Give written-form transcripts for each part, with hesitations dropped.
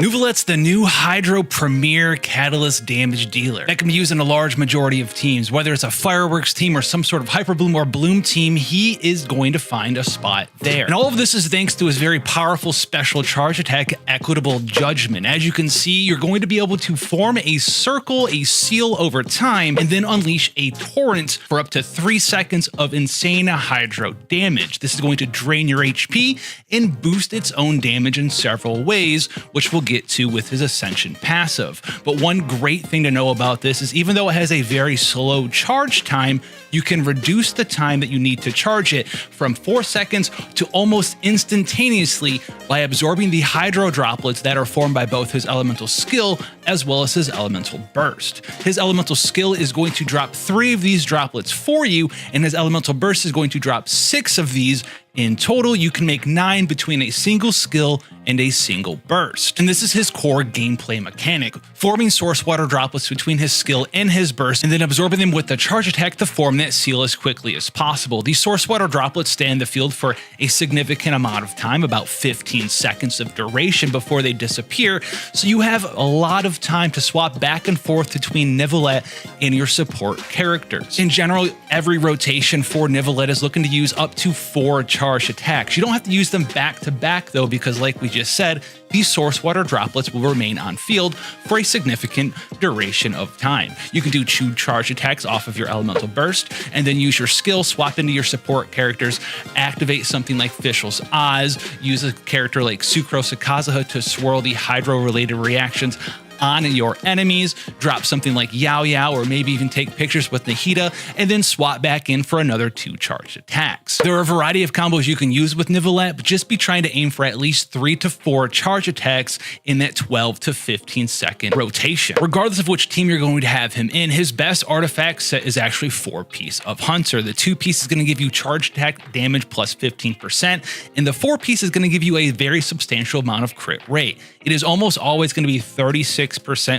Nuvolet's the new Hydro Premier Catalyst damage dealer that can be used in a large majority of teams. Whether it's a fireworks team or some sort of Hyper Bloom or Bloom team, he is going to find a spot there. And all of this is thanks to his very powerful special charge attack, Equitable Judgment. As you can see, you're going to be able to form a circle, a seal over time, and then unleash a torrent for up to 3 seconds of insane Hydro damage. This is going to drain your HP and boost its own damage in several ways, which we'll get to with his Ascension passive. But one great thing to know about this is even though it has a very slow charge time, you can reduce the time that you need to charge it from 4 seconds to almost instantaneously by absorbing the Hydro droplets that are formed by both his Elemental Skill as well as his Elemental Burst. His Elemental Skill is going to drop 3 of these droplets for you, and his Elemental Burst is going to drop 6 of these. In total, you can make 9 between a single skill and a single burst. And this is his core gameplay mechanic, forming source water droplets between his skill and his burst, and then absorbing them with the charge attack to form that seal as quickly as possible. These source water droplets stay in the field for a significant amount of time, about 15 seconds of duration before they disappear, so you have a lot of time to swap back and forth between Nivolet and your support characters. In general, every rotation for Nivolet is looking to use up to 4 charge attacks. You don't have to use them back to back though, because like we just said, these source water droplets will remain on field for a significant duration of time. You can do 2 charge attacks off of your Elemental Burst, and then use your skill, swap into your support characters, activate something like Fischl's Oz, use a character like Sucrose Kazuha to swirl the Hydro-related reactions on your enemies, drop something like Yao Yao, or maybe even take pictures with Nahida, and then swap back in for another 2 charged attacks. There are a variety of combos you can use with Nivolet, but just be trying to aim for at least 3 to 4 charge attacks in that 12 to 15 second rotation. Regardless of which team you're going to have him in, his best artifact set is actually 4-piece of Hunter. The 2-piece is going to give you charge attack damage plus 15%, and the 4-piece is going to give you a very substantial amount of crit rate. It is almost always going to be 36%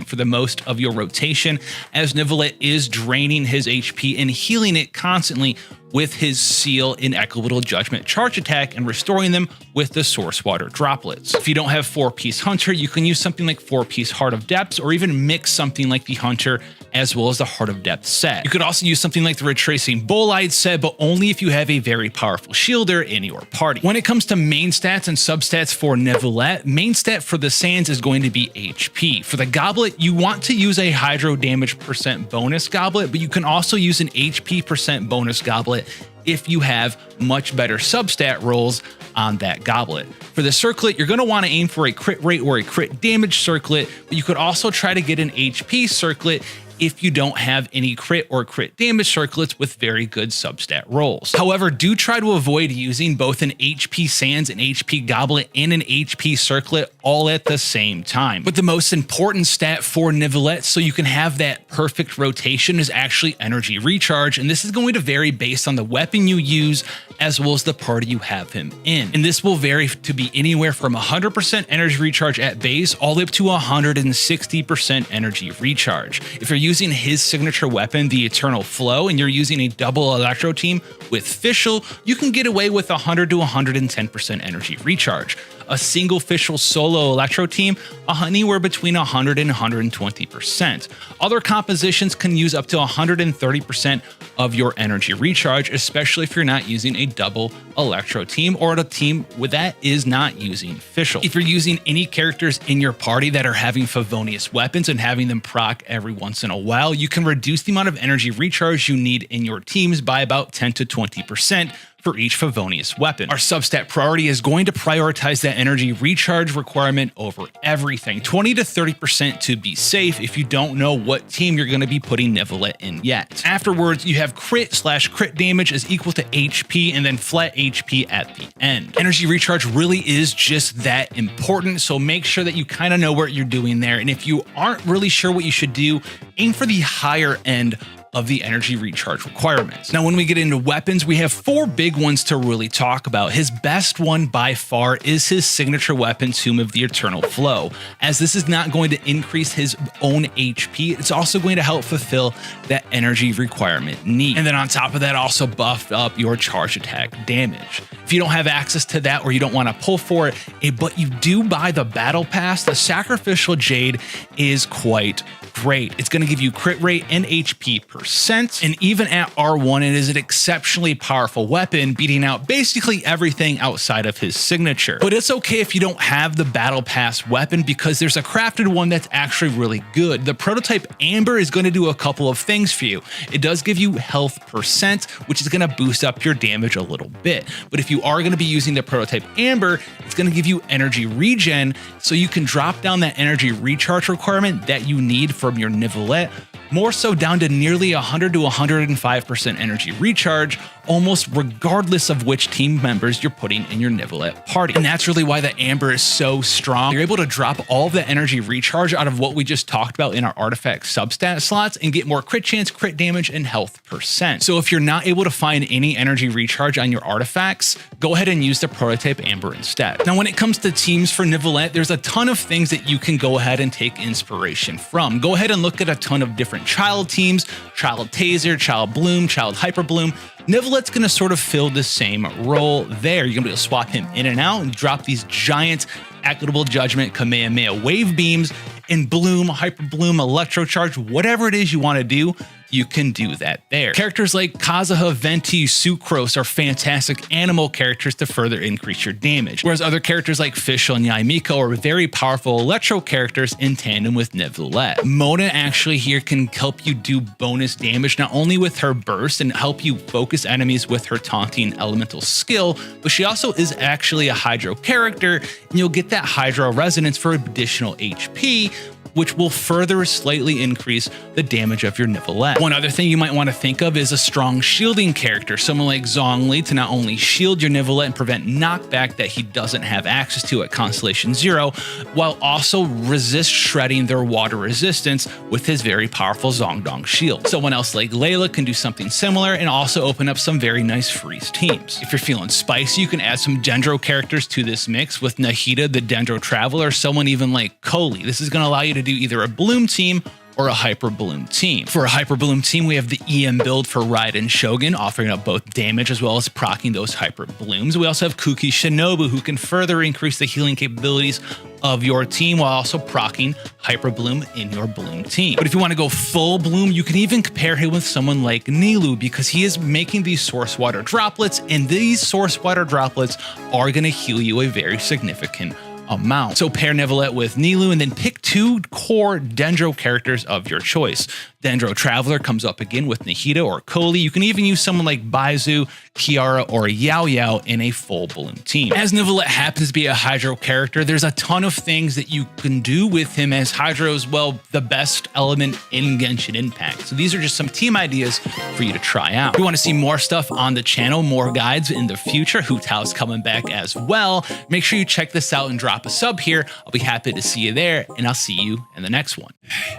for the most of your rotation, as Nivolet is draining his HP and healing it constantly with his seal in Equitable Judgment charge attack and restoring them with the source water droplets. If you don't have 4-piece Hunter, you can use something like 4-piece Heart of Depths, or even mix something like the Hunter as well as the Heart of Depth set. You could also use something like the Retracing Bolide set, but only if you have a very powerful shielder in your party. When it comes to main stats and substats for Nivolet, main stat for the Sands is going to be HP. For the Goblet, you want to use a Hydro damage % bonus Goblet, but you can also use an HP % bonus Goblet if you have much better substat rolls on that Goblet. For the Circlet, you're going to want to aim for a crit rate or a crit damage Circlet, but you could also try to get an HP Circlet if you don't have any crit or crit damage circlets with very good substat rolls. However, do try to avoid using both an HP Sands, an HP Goblet, and an HP Circlet all at the same time. But the most important stat for Nivolet, so you can have that perfect rotation, is actually energy recharge, and this is going to vary based on the weapon you use as well as the party you have him in. And this will vary to be anywhere from 100% energy recharge at base all up to 160% energy recharge. If you're using his signature weapon, the Eternal Flow, and you're using a double Electro team with Fischl, you can get away with 100 to 110% energy recharge. A single Fischl solo Electro team, anywhere between 100 and 120%. Other compositions can use up to 130% of your energy recharge, especially if you're not using a double Electro team or a team that is not using Fischl. If you're using any characters in your party that are having Favonius weapons and having them proc every once in a while, you can reduce the amount of energy recharge you need in your teams by about 10 to 20% for each Favonius weapon. Our substat priority is going to prioritize that energy recharge requirement over everything, 20 to 30% to be safe if you don't know what team you're going to be putting Nivolet in yet. Afterwards, you have crit/crit damage is equal to HP, and then flat HP at the end. Energy recharge really is just that important, so make sure that you kind of know what you're doing there, and if you aren't really sure what you should do, aim for the higher end of the energy recharge requirements. Now, when we get into weapons, we have 4 big ones to really talk about. His best one by far is his signature weapon, Tomb of the Eternal Flow, as this is not going to increase his own HP. It's also going to help fulfill that energy requirement need. And then on top of that, also buffed up your charge attack damage. If you don't have access to that or you don't want to pull for it, but you do buy the battle pass, the Sacrificial Jade is quite great. It's going to give you crit rate and HP %, and even at R1, it is an exceptionally powerful weapon, beating out basically everything outside of his signature. But it's okay if you don't have the battle pass weapon, because there's a crafted one that's actually really good. The prototype Amber is going to do a couple of things for you. It does give you health %, which is going to boost up your damage a little bit. But if you are going to be using the prototype Amber, it's going to give you energy regen, so you can drop down that energy recharge requirement that you need from your Nivelette, more so down to nearly 100 to 105% energy recharge, almost regardless of which team members you're putting in your Nivelette party. And that's really why the Amber is so strong. You're able to drop all the energy recharge out of what we just talked about in our artifact substat slots and get more crit chance, crit damage, and health %. So if you're not able to find any energy recharge on your artifacts, go ahead and use the prototype Amber instead. Now, when it comes to teams for Nivelette, there's a ton of things that you can go ahead and take inspiration from. Go ahead and look at a ton of different child teams: Child Taser, Child Bloom, Child Hyper Bloom. Nivelette's going to sort of fill the same role there. You're going to be able to swap him in and out and drop these giant Equitable Judgment Kamehameha wave beams, and Bloom, Hyper Bloom, Electro Charge, whatever it is you want to do, you can do that there. Characters like Kazuha, Venti, Sucrose are fantastic animal characters to further increase your damage, whereas other characters like Fischl and Yaimiko are very powerful electro characters in tandem with Nivelette. Mona actually here can help you do bonus damage, not only with her burst and help you focus enemies with her taunting elemental skill, but she also is actually a Hydro character, and you'll get that Hydro resonance for additional HP, which will further slightly increase the damage of your Nivelette. One other thing you might want to think of is a strong shielding character, someone like Zhongli, to not only shield your Nivelette and prevent knockback that he doesn't have access to at Constellation 0, while also resist shredding their water resistance with his very powerful Zongdong shield. Someone else like Layla can do something similar and also open up some very nice freeze teams. If you're feeling spicy, you can add some Dendro characters to this mix with Nahida, the Dendro Traveler, someone even like Koli. This is going to allow you to do either a Bloom team or a Hyper Bloom team. For a Hyper Bloom team, we have the EM build for Raiden Shogun, offering up both damage as well as proccing those Hyper Blooms. We also have Kuki Shinobu, who can further increase the healing capabilities of your team while also proccing Hyper Bloom in your Bloom team. But if you want to go full Bloom, you can even compare him with someone like Nilou, because he is making these source water droplets, and these source water droplets are going to heal you a very significant amount. So pair Nivelette with Nilou and then pick 2 core Dendro characters of your choice. Dendro Traveler comes up again with Nahida or Koli. You can even use someone like Baizu, Kiara, or Yao Yao in a full Bloom team. As Nivelette happens to be a Hydro character, there's a ton of things that you can do with him, as Hydro is, well, the best element in Genshin Impact. So these are just some team ideas for you to try out. If you want to see more stuff on the channel, more guides in the future, Hu Tao's coming back as well, make sure you check this out and drop a sub here. I'll be happy to see you there, and I'll see you in the next one. Hey,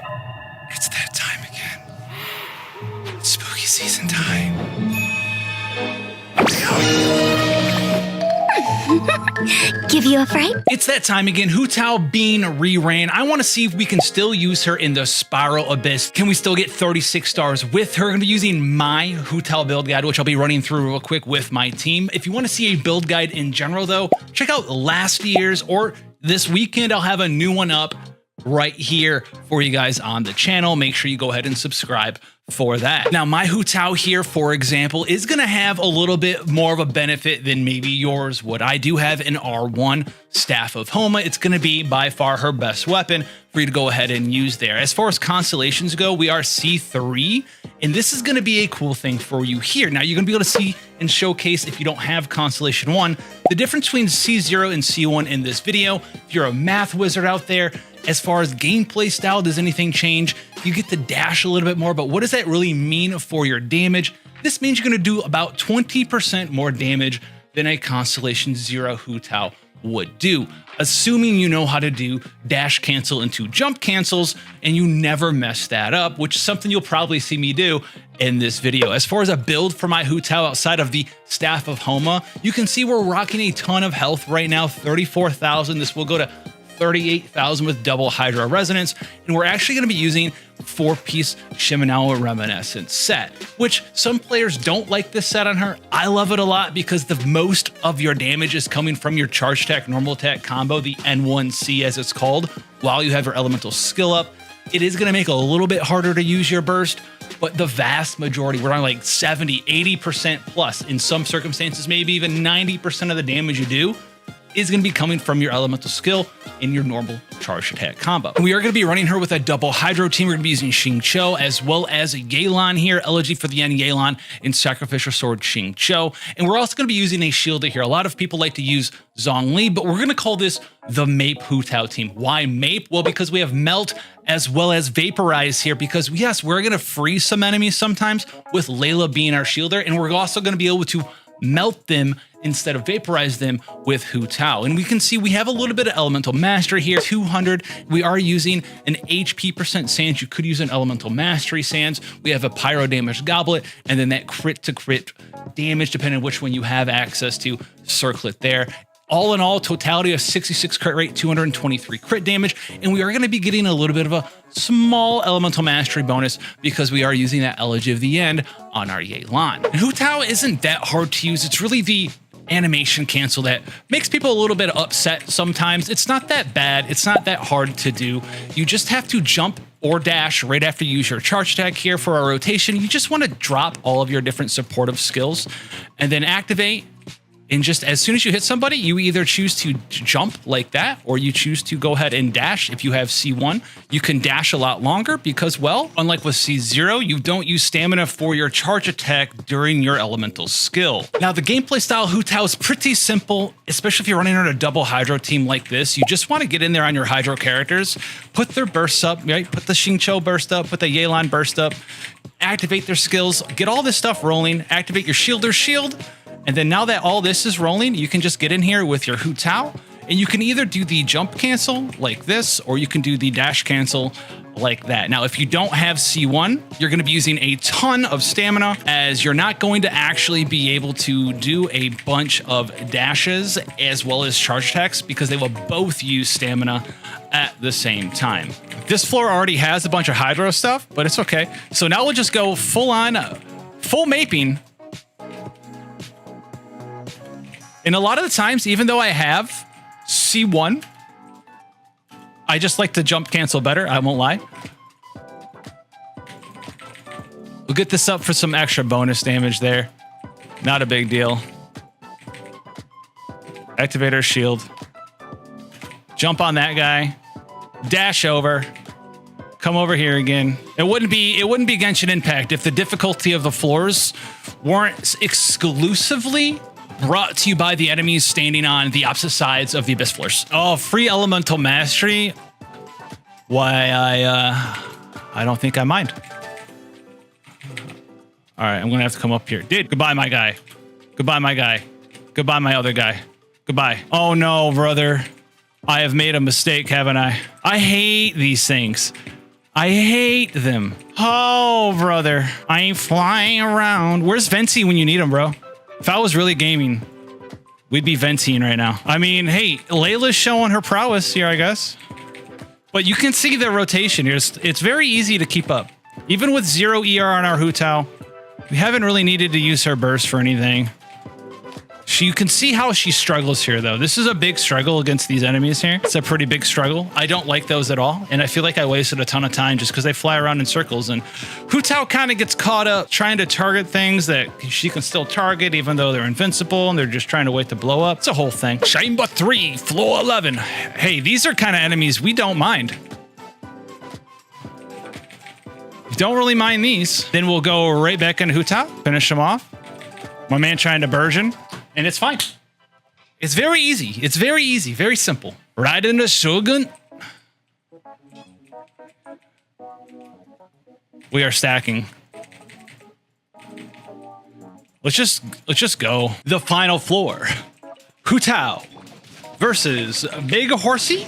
it's that time again. It's spooky season time. Give you a fright? It's that time again. Hu Tao being reran. I want to see if we can still use her in the Spiral Abyss. Can we still get 36 stars with her? I'm going to be using my Hu Tao build guide, which I'll be running through real quick with my team. If you want to see a build guide in general, though, check out last year's, or this weekend I'll have a new one up right here for you guys on the channel. Make sure you go ahead and subscribe for that. Now, my Hu Tao here, for example, is going to have a little bit more of a benefit than maybe yours would. I do have an R1 Staff of Homa. It's going to be by far her best weapon for you to go ahead and use there. As far as constellations go, we are C3, and this is going to be a cool thing for you here. Now, you're going to be able to see and showcase, if you don't have Constellation 1, the difference between C0 and C1 in this video. If you're a math wizard out there, as far as gameplay style, does anything change? You get to dash a little bit more, but what does that really mean for your damage? This means you're going to do about 20% more damage than a Constellation 0 Hu Tao would do, assuming you know how to do dash cancel into jump cancels and you never mess that up, which is something you'll probably see me do in this video. As far as a build for my Hu Tao outside of the Staff of Homa, you can see we're rocking a ton of health right now, 34,000. This will go to 38,000 with double Hydra Resonance, and we're actually going to be using 4-piece Shimenawa Reminiscence set, which some players don't like this set on her. I love it a lot because the most of your damage is coming from your charge attack, normal attack combo, the N1C as it's called, while you have your elemental skill up. It is going to make it a little bit harder to use your burst, but the vast majority, we're on like 70, 80% plus, in some circumstances, maybe even 90% of the damage you do is going to be coming from your elemental skill in your normal charge attack combo. We are going to be running her with a double Hydro team. We're going to be using Xingqiu as well as a Yelan here, Elegy for the End Yelan, and Sacrificial Sword Xingqiu. And we're also going to be using a Shielder here. A lot of people like to use Zhongli, but we're going to call this the Mape Hu Tao team. Why Mape? Well, because we have Melt as well as Vaporize here, because yes, we're going to freeze some enemies sometimes with Layla being our Shielder, and we're also going to be able to melt them instead of vaporize them with Hu Tao. And we can see we have a little bit of elemental mastery here, 200. We are using an HP percent sands. You could use an elemental mastery sands. We have a pyro damage goblet, and then that crit to crit damage, depending on which one you have access to, circlet there. All in all, totality of 66 crit rate, 223 crit damage, and we are going to be getting a little bit of a small elemental mastery bonus because we are using that Elegy of the End on our Yelan. And Hu Tao isn't that hard to use. It's really the animation cancel that makes people a little bit upset sometimes. It's not that bad. It's not that hard to do. You just have to jump or dash right after you use your charge attack here for our rotation. You just want to drop all of your different supportive skills and then activate. And just as soon as you hit somebody, you either choose to jump like that, or you choose to go ahead and dash. If you have C1, you can dash a lot longer because, well, unlike with C0, you don't use stamina for your charge attack during your elemental skill. Now, the gameplay style Hu Tao is pretty simple, especially if you're running on a double Hydro team like this. You just want to get in there on your Hydro characters, put their bursts up, right? Put the Xingqiu burst up, put the Yelan burst up, activate their skills, get all this stuff rolling, activate your Shielder's shield. And then now that all this is rolling, you can just get in here with your Hu Tao, and you can either do the jump cancel like this, or you can do the dash cancel like that. Now, if you don't have C1, you're going to be using a ton of stamina, as you're not going to actually be able to do a bunch of dashes as well as charge attacks because they will both use stamina at the same time. This floor already has a bunch of Hydro stuff, but it's okay. So now we'll just go full on, full maping. And a lot of the times, even though I have C1, I just like to jump cancel better, I won't lie. We'll get this up for some extra bonus damage there. Not a big deal. Activate our shield. Jump on that guy. Dash over. Come over here again. It wouldn't be Genshin Impact if the difficulty of the floors weren't exclusively brought to you by the enemies standing on the opposite sides of the Abyss floors. Oh, free elemental mastery. Why, I don't think I mind. All right, I'm gonna have to come up here. Dude, goodbye, my guy. Goodbye, my guy. Goodbye, my other guy. Goodbye. Oh no, brother. I have made a mistake, haven't I? I hate these things. I hate them. Oh, brother. I ain't flying around. Where's Venti when you need him, bro? If I was really gaming, we'd be venting right now. I mean, hey, Layla's showing her prowess here, I guess. But you can see the rotation here. It's very easy to keep up. Even with 0 ER on our Hu Tao, we haven't really needed to use her burst for anything. You can see how she struggles here, though. This is a big struggle against these enemies here. It's a pretty big struggle. I don't like those at all, and I feel like I wasted a ton of time just because they fly around in circles, and Hu Tao kind of gets caught up trying to target things that she can still target even though they're invincible, and they're just trying to wait to blow up. It's a whole thing. Chamber 3, floor 11. Hey, these are kind of enemies we don't mind. Don't really mind these. Then we'll go right back into Hu Tao, finish them off. My man trying to burgeon. And it's fine. It's very easy. It's very easy. Very simple. Right into Shogun. We are stacking. Let's just go. The final floor. Hu Tao. versus Big Horsey.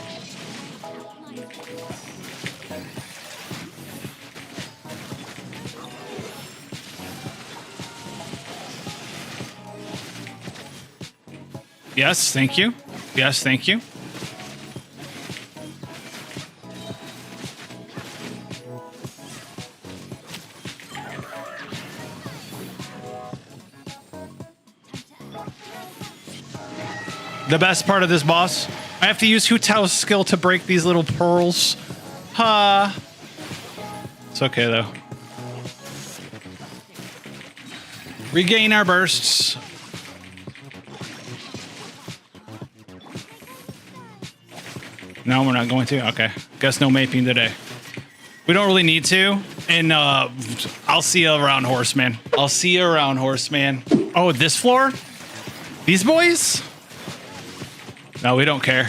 Yes, thank you. Yes, thank you. The best part of this boss, I have to use Hu Tao's skill to break these little pearls. Ha! It's okay though. Regain our bursts. No, we're not going to. Okay, guess no maping today. We don't really need to, and I'll see you around, Horseman. I'll see you around, Horseman. Oh, this floor? These boys? No, we don't care.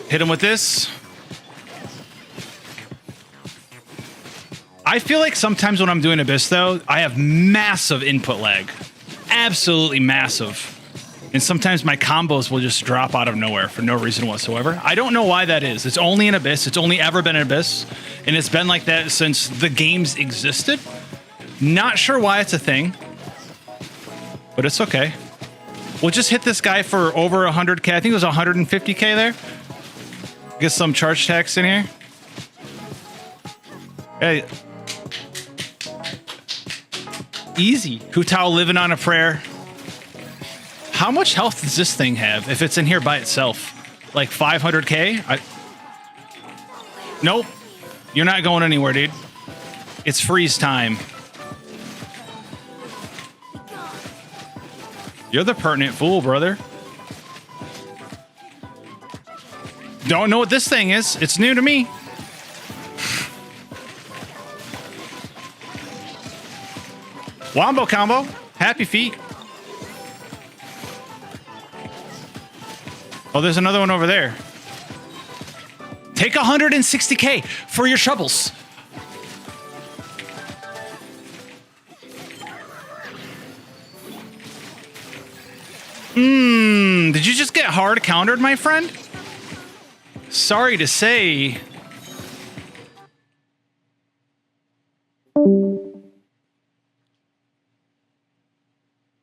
Hit him with this. I feel like sometimes when I'm doing Abyss, though, I have massive input lag. Absolutely massive. And sometimes my combos will just drop out of nowhere for no reason whatsoever. I don't know why that is. It's only in Abyss. It's only ever been in Abyss. And it's been like that since the games existed. Not sure why it's a thing. But it's okay. We'll just hit this guy for over 100k. I think it was 150k there. Get some charge tax in here. Hey. Easy. Hu Tao living on a prayer. How much health does this thing have if it's in here by itself? Like 500k? Nope. You're not going anywhere, dude. It's freeze time. You're the pertinent fool, brother. Don't know what this thing is. It's new to me. Wombo combo. Happy feet. Oh, there's another one over there. Take 160k for your troubles. Did you just get hard countered, my friend? Sorry to say.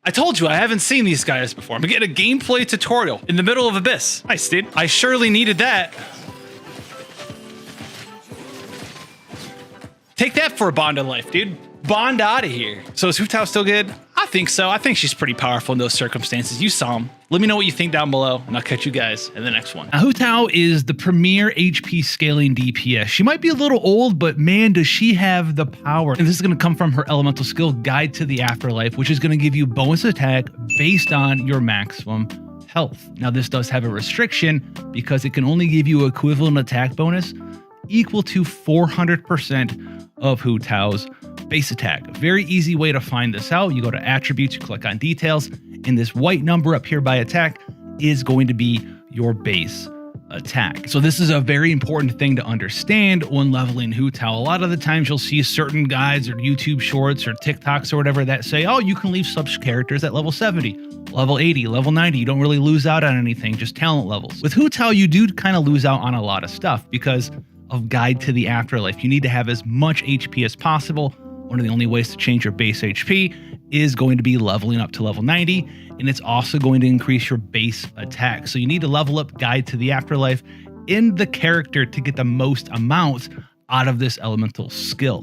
I told you I haven't seen these guys before. I'm getting a gameplay tutorial in the middle of Abyss. Nice, dude. I surely needed that. Take that for a bond of life, dude. Bond out of here. So is Hu Tao still good? I think so. I think she's pretty powerful in those circumstances. You saw him. Let me know what you think down below, and I'll catch you guys in the next one. Hu Tao is the premier HP scaling DPS. She might be a little old, but man, does she have the power. And this is going to come from her elemental skill, Guide to the Afterlife, which is going to give you bonus attack based on your maximum health. Now, this does have a restriction because it can only give you equivalent attack bonus equal to 400% of Hu Tao's base attack. A very easy way to find this out. You go to attributes, you click on details, and this white number up here by attack is going to be your base attack. So this is a very important thing to understand when leveling Hu Tao. A lot of the times you'll see certain guides or YouTube shorts or TikToks or whatever that say, oh, you can leave such characters at level 70, level 80, level 90. You don't really lose out on anything, just talent levels. With Hu Tao, you do kind of lose out on a lot of stuff because of Guide to the Afterlife. You need to have as much HP as possible. One of the only ways to change your base HP is going to be leveling up to level 90, and it's also going to increase your base attack. So you need to level up Guide to the Afterlife in the character to get the most amount out of this elemental skill.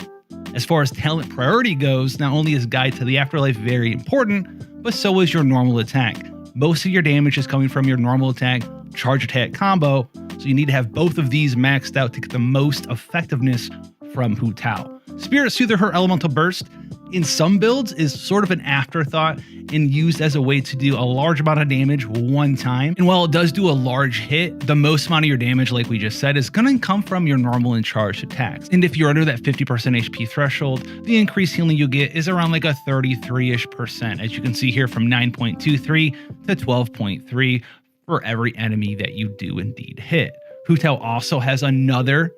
As far as talent priority goes, not only is Guide to the Afterlife very important, but so is your normal attack. Most of your damage is coming from your normal attack, charge attack combo, so you need to have both of these maxed out to get the most effectiveness from Hu Tao. Spirit Soother, her elemental burst, in some builds is sort of an afterthought and used as a way to do a large amount of damage one time. And while it does do a large hit, the most amount of your damage, like we just said, is going to come from your normal and charged attacks. And if you're under that 50% HP threshold, the increased healing you get is around like a 33-ish%, as you can see here, from 9.23 to 12.3 for every enemy that you do indeed hit. Hu Tao also has another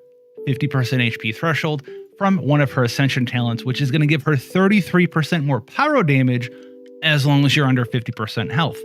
50% HP threshold from one of her Ascension talents, which is going to give her 33% more pyro damage as long as you're under 50% health.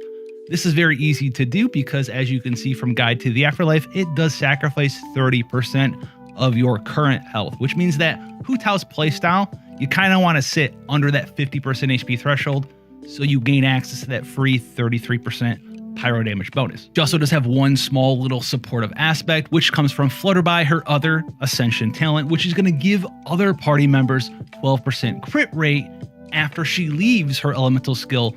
This is very easy to do because, as you can see from Guide to the Afterlife, it does sacrifice 30% of your current health, which means that Hu Tao's playstyle, you kind of want to sit under that 50% HP threshold so you gain access to that free 33% pyro damage bonus. She also does have one small little supportive aspect, which comes from Flutterby, her other Ascension talent, which is going to give other party members 12% crit rate after she leaves her elemental skill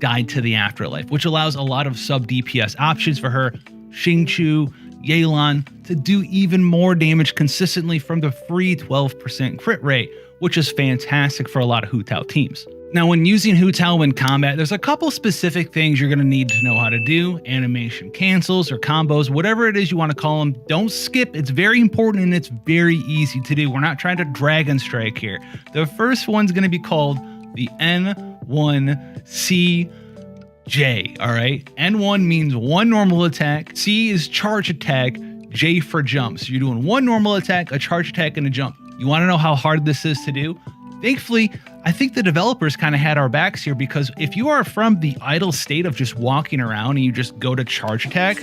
Guide to the Afterlife, which allows a lot of sub DPS options for her, Xingqiu, Yelan, to do even more damage consistently from the free 12% crit rate, which is fantastic for a lot of Hu Tao teams. Now, when using Hu Tao in combat, there's a couple specific things you're going to need to know how to do. Animation cancels or combos, whatever it is you want to call them. Don't skip. It's very important and it's very easy to do. We're not trying to dragon strike here. The first one's going to be called the N1CJ, all right? N1 means one normal attack, C is charge attack, J for jump. So you're doing one normal attack, a charge attack, and a jump. You want to know how hard this is to do? Thankfully, I think the developers kind of had our backs here, because if you are from the idle state of just walking around and you just go to charge attack,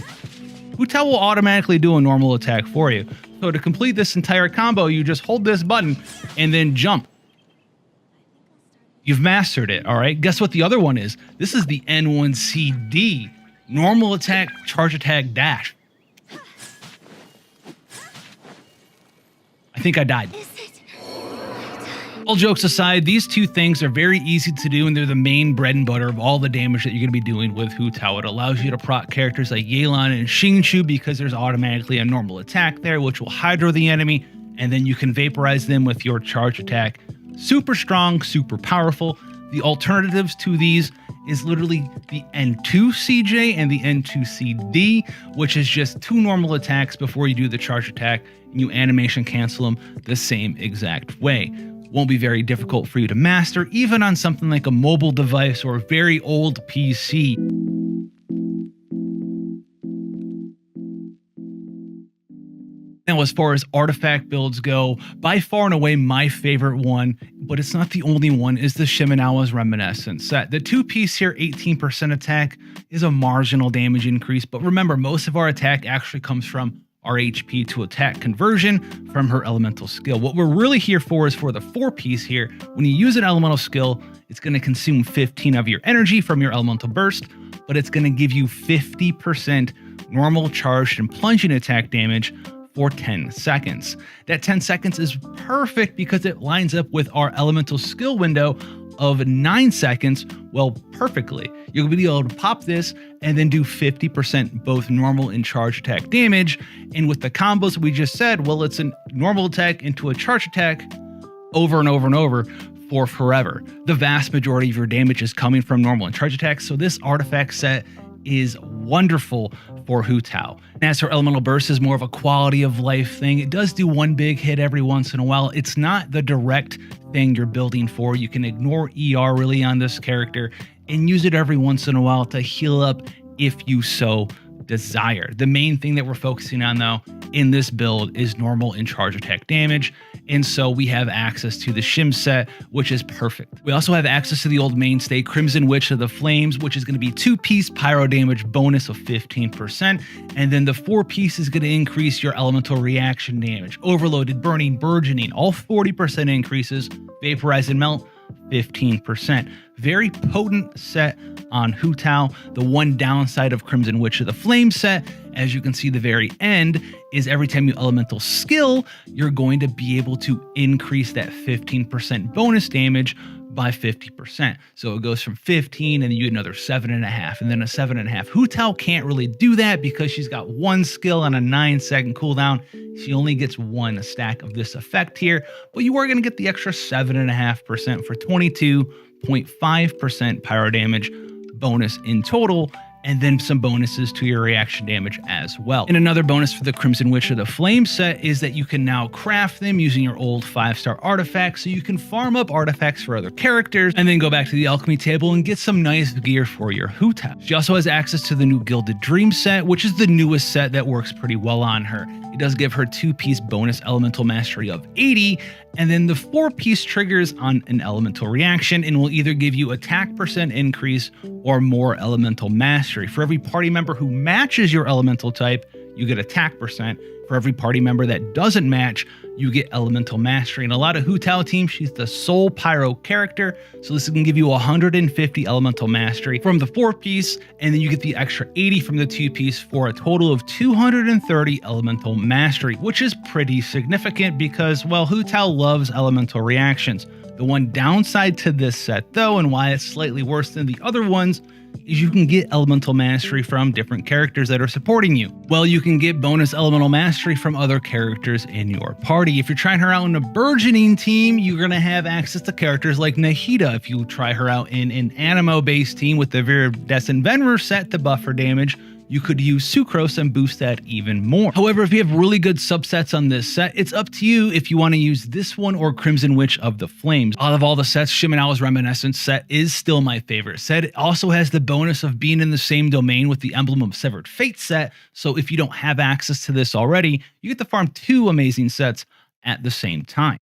Hu Tao will automatically do a normal attack for you. So to complete this entire combo, you just hold this button and then jump. You've mastered it, all right? Guess what the other one is? This is the N1CD, normal attack, charge attack, dash. I think I died. All jokes aside, these two things are very easy to do, and they're the main bread and butter of all the damage that you're going to be doing with Hu Tao. It allows you to proc characters like Yelan and Xingqiu because there's automatically a normal attack there, which will hydro the enemy, and then you can vaporize them with your charge attack. Super strong, super powerful. The alternatives to these is literally the N2CJ and the N2CD, which is just two normal attacks before you do the charge attack, and you animation cancel them the same exact way. Won't be very difficult for you to master, even on something like a mobile device or a very old PC. Now, as far as artifact builds go, by far and away my favorite one, but it's not the only one, is the Shimenawa's Reminiscence set. The two-piece here, 18% attack, is a marginal damage increase, but remember, most of our attack actually comes from our HP to attack conversion from her elemental skill. What we're really here for is for the four-piece here. When you use an elemental skill, it's going to consume 15 of your energy from your elemental burst, but it's going to give you 50% normal charged and plunging attack damage for 10 seconds. That 10 seconds is perfect because it lines up with our elemental skill window of 9 seconds, well, perfectly. You'll be able to pop this and then do 50% both normal and charge attack damage. And with the combos we just said, well, it's a normal attack into a charge attack over and over and over for forever. The vast majority of your damage is coming from normal and charge attacks, so this artifact set is wonderful for Hu Tao. As her elemental burst is more of a quality of life thing, it does do one big hit every once in a while. It's not the direct thing you're building for. You can ignore ER really on this character and use it every once in a while to heal up if you so desire. The main thing that we're focusing on though in this build is normal and charge attack damage, and so we have access to the Shim set, which is perfect. We also have access to the old mainstay Crimson Witch of the Flames, which is going to be two-piece pyro damage bonus of 15%, and then the four-piece is going to increase your elemental reaction damage, overloaded, burning, burgeoning, all 40% increases, vaporize and melt 15%. Very potent set on Hu Tao. The one downside of Crimson Witch of the Flame set, as you can see the very end, is every time you elemental skill, you're going to be able to increase that 15% bonus damage by 50%. So it goes from 15 and then you get another 7.5 and then a 7.5. Hu Tao can't really do that because she's got one skill on a 9-second cooldown. She only gets one stack of this effect here, but you are going to get the extra 7.5% for 22.5% pyro damage bonus in total, and then some bonuses to your reaction damage as well. And another bonus for the Crimson Witch of the Flame set is that you can now craft them using your old 5-star artifacts, so you can farm up artifacts for other characters and then go back to the alchemy table and get some nice gear for your Hu Tao. She also has access to the new Gilded Dream set, which is the newest set that works pretty well on her. It does give her 2-piece bonus elemental mastery of 80, and then the 4-piece triggers on an elemental reaction and will either give you attack percent increase or more elemental mastery. For every party member who matches your elemental type, you get attack percent. For every party member that doesn't match, you get elemental mastery. In a lot of Hu Tao teams, she's the sole pyro character, so this can give you 150 elemental mastery from the 4-piece, and then you get the extra 80 from the 2-piece for a total of 230 elemental mastery, which is pretty significant because, well, Hu Tao loves elemental reactions. The one downside to this set, though, and why it's slightly worse than the other ones, is you can get elemental mastery from different characters that are supporting you. Well, you can get bonus elemental mastery from other characters in your party. If you're trying her out in a burgeoning team, you're going to have access to characters like Nahida. If you try her out in an Anemo-based team with the Viridescent Venmer set to buff her damage, you could use Sucrose and boost that even more. However, if you have really good subsets on this set, it's up to you if you want to use this one or Crimson Witch of the Flames. Out of all the sets, Shimenawa's Reminiscence set is still my favorite set. It also has the bonus of being in the same domain with the Emblem of Severed Fate set, so if you don't have access to this already, you get to farm 2 amazing sets at the same time.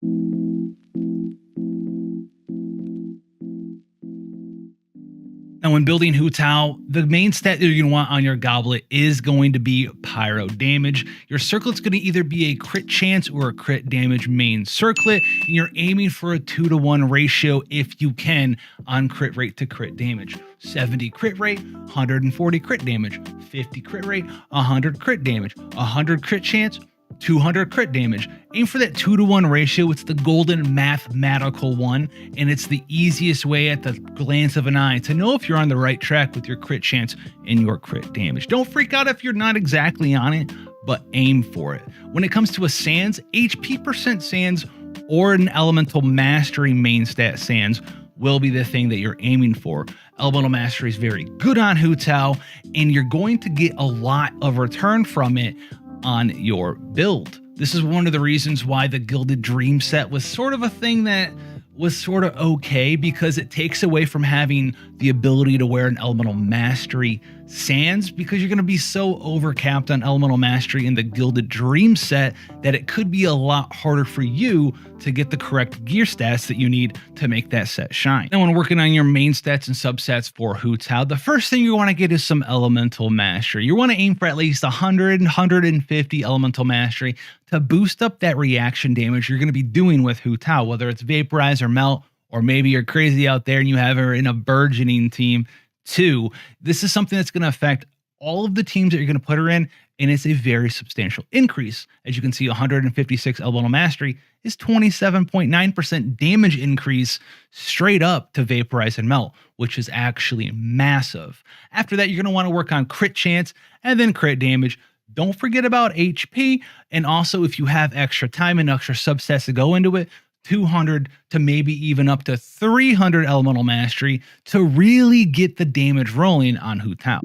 Now, when building Hu Tao, the main stat that you're going to want on your goblet is going to be pyro damage. Your circlet's going to either be a crit chance or a crit damage main circlet, and you're aiming for a 2-to-1 ratio if you can on crit rate to crit damage. 70 crit rate, 140 crit damage, 50 crit rate, 100 crit damage, 100 crit chance, 200 crit damage. Aim for that 2-to-1 ratio. It's the golden mathematical one, and it's the easiest way at the glance of an eye to know if you're on the right track with your crit chance and your crit damage. Don't freak out if you're not exactly on it, but aim for it. When it comes to a Sands, HP percent Sands or an elemental mastery main stat Sands will be the thing that you're aiming for. Elemental mastery is very good on Hu Tao, and you're going to get a lot of return from it on your build. This is one of the reasons why the Gilded Dream set was sort of a thing that was sort of okay, because it takes away from having the ability to wear an elemental mastery Sands, because you're going to be so overcapped on elemental mastery in the Gilded Dream set that it could be a lot harder for you to get the correct gear stats that you need to make that set shine. Now, when working on your main stats and subsets for Hu Tao, the first thing you want to get is some elemental mastery. You want to aim for at least 100 and 150 elemental mastery to boost up that reaction damage you're going to be doing with Hu Tao, whether it's Vaporize or Melt, or maybe you're crazy out there and you have her in a burgeoning team too. This is something that's going to affect all of the teams that you're going to put her in, and it's a very substantial increase. As you can see, 156 elemental mastery is 27.9% damage increase straight up to Vaporize and Melt, which is actually massive. After that, you're going to want to work on crit chance and then crit damage. Don't forget about HP, and also if you have extra time and extra subsets to go into it, 200 to maybe even up to 300 elemental mastery to really get the damage rolling on Hu Tao.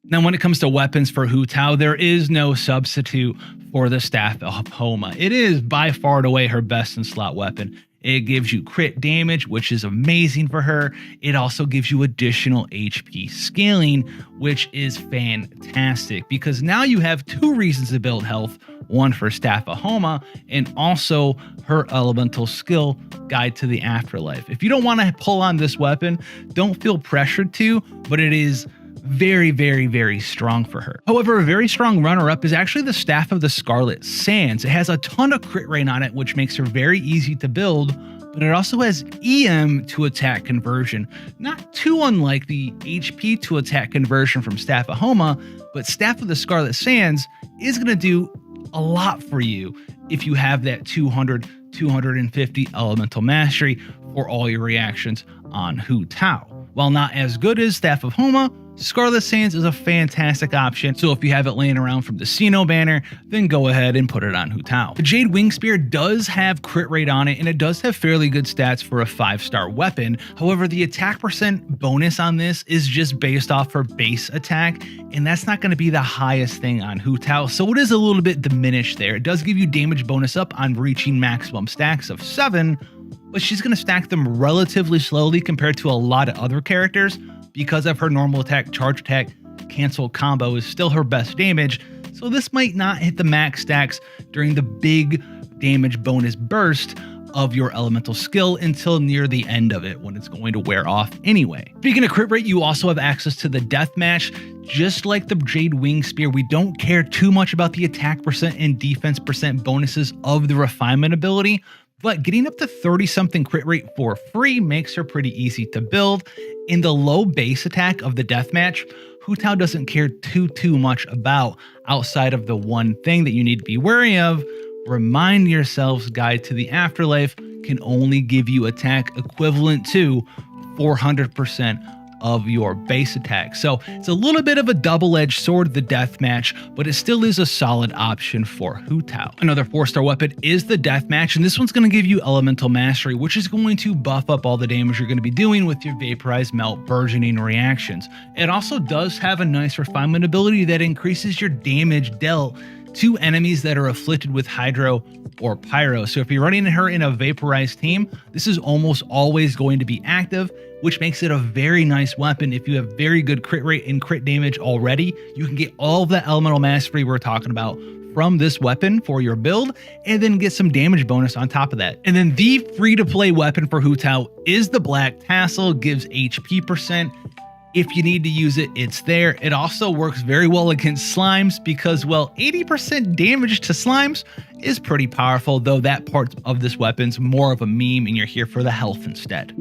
Now, when it comes to weapons for Hu Tao, there is no substitute for the Staff of Homa. It is by far and away her best in slot weapon. It gives you crit damage, which is amazing for her. It also gives you additional HP scaling, which is fantastic because now you have 2 reasons to build health. One for Staff of Homa and also her elemental skill, Guide to the Afterlife. If you don't want to pull on this weapon, don't feel pressured to, but it is very, very, very strong for her. However, a very strong runner-up is actually the Staff of the Scarlet Sands. It has a ton of crit rate on it, which makes her very easy to build, but it also has EM to attack conversion. Not too unlike the HP to attack conversion from Staff of Homa, but Staff of the Scarlet Sands is going to do a lot for you if you have that 200, 250 elemental mastery for all your reactions on Hu Tao. While not as good as Staff of Homa, Scarlet Sands is a fantastic option, so if you have it laying around from the Sinnoh banner, then go ahead and put it on Hu Tao. The Jade Wing Spear does have crit rate on it, and it does have fairly good stats for a 5-star weapon. However, the attack percent bonus on this is just based off her base attack, and that's not going to be the highest thing on Hu Tao, so it is a little bit diminished there. It does give you damage bonus up on reaching maximum stacks of 7, but she's going to stack them relatively slowly compared to a lot of other characters. because of her normal attack, charge attack, cancel combo is still her best damage, so this might not hit the max stacks during the big damage bonus burst of your elemental skill until near the end of it, when it's going to wear off anyway. Speaking of crit rate, you also have access to the deathmatch. Just like the Jade Wing Spear, we don't care too much about the attack percent and defense percent bonuses of the refinement ability, but getting up to 30 something crit rate for free makes her pretty easy to build. In the low base attack of the deathmatch, Hu Tao doesn't care too much about, outside of the one thing that you need to be wary of. Remind yourselves, Guide to the Afterlife can only give you attack equivalent to 400% of your base attack. So it's a little bit of a double-edged sword, the deathmatch, but it still is a solid option for Hu Tao. Another 4-star weapon is the deathmatch, and this one's going to give you elemental mastery, which is going to buff up all the damage you're going to be doing with your vaporize, melt, burgeoning reactions. It also does have a nice refinement ability that increases your damage dealt to enemies that are afflicted with hydro or pyro. So if you're running her in a vaporized team, this is almost always going to be active, which makes it a very nice weapon. If you have very good crit rate and crit damage already, you can get all of the elemental mastery we're talking about from this weapon for your build, and then get some damage bonus on top of that. And then the free-to-play weapon for Hu Tao is the Black Tassel, gives HP percent. If you need to use it, it's there. It also works very well against slimes because, well, 80% damage to slimes is pretty powerful, though that part of this weapon's more of a meme and you're here for the health instead.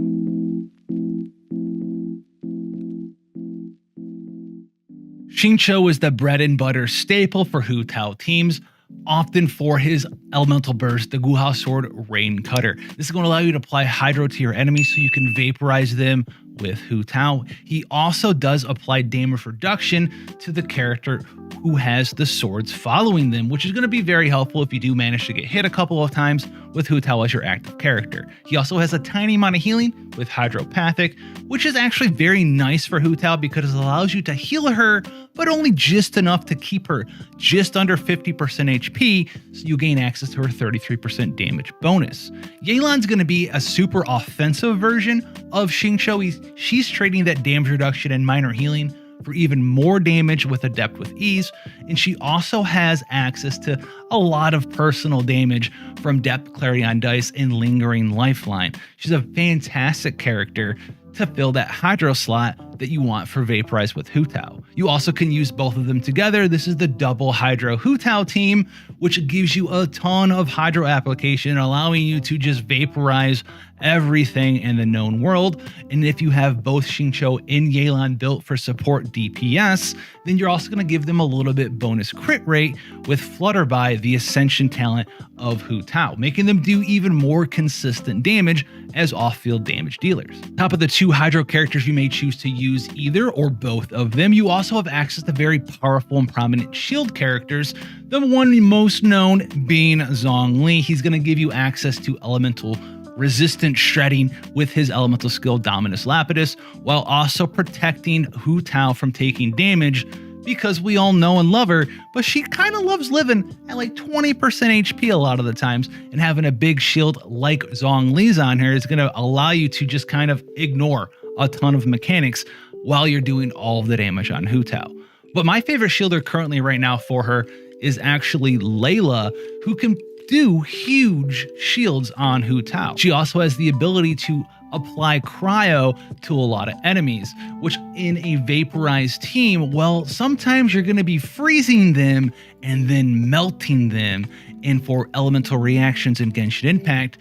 Xingqiu is the bread and butter staple for Hu Tao teams, often for his elemental burst, the Guhao Sword Rain Cutter. This is going to allow you to apply hydro to your enemies so you can vaporize them with Hu Tao. He also does apply damage reduction to the character who has the swords following them, which is going to be very helpful if you do manage to get hit a couple of times with Hu Tao as your active character. He also has a tiny amount of healing with Hydropathic, which is actually very nice for Hu Tao because it allows you to heal her, but only just enough to keep her just under 50% HP, so you gain access to her 33% damage bonus. Yelan's going to be a super offensive version of Xingqiu. She's trading that damage reduction and minor healing for even more damage with Adept with Ease, and she also has access to a lot of personal damage from Depth Clarion Dice and Lingering Lifeline. She's a fantastic character to fill that hydro slot that you want for Vaporize with Hu Tao. You also can use both of them together. This is the double hydro Hu Tao team, which gives you a ton of hydro application, allowing you to just vaporize everything in the known world. And if you have both Xingqiu and Yelan built for support DPS, then you're also going to give them a little bit bonus crit rate with Flutterby, the Ascension talent of Hu Tao, making them do even more consistent damage as off-field damage dealers. Top of the two hydro characters, you may choose to use either or both of them. You also have access to very powerful and prominent shield characters, the one most known being Zhongli. He's going to give you access to elemental resistant shredding with his elemental skill Dominus Lapidus, while also protecting Hu Tao from taking damage, because we all know and love her, but she kind of loves living at like 20% HP a lot of the times, and having a big shield like Zhongli's on her is going to allow you to just kind of ignore a ton of mechanics while you're doing all of the damage on Hu Tao. But my favorite shielder currently right now for her is actually Layla, who can do huge shields on Hu Tao. She also has the ability to apply cryo to a lot of enemies, which in a vaporized team, well, sometimes you're going to be freezing them and then melting them. And for elemental reactions in Genshin Impact,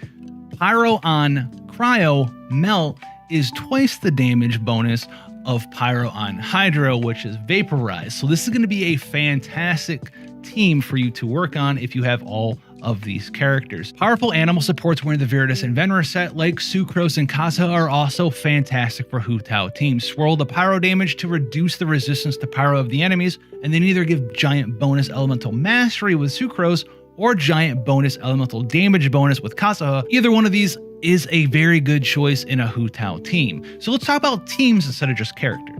Pyro on Cryo Melt is twice the damage bonus of Pyro on Hydro, which is vaporized. So this is going to be a fantastic team for you to work on if you have all of these characters. Powerful animal supports wearing the Viridis and Venera set like Sucrose and Kaza are also fantastic for Hu Tao teams. Swirl the pyro damage to reduce the resistance to pyro of the enemies, and then either give giant bonus elemental mastery with Sucrose or giant bonus elemental damage bonus with Kaza. Either one of these is a very good choice in a Hu Tao team. So let's talk about teams instead of just characters.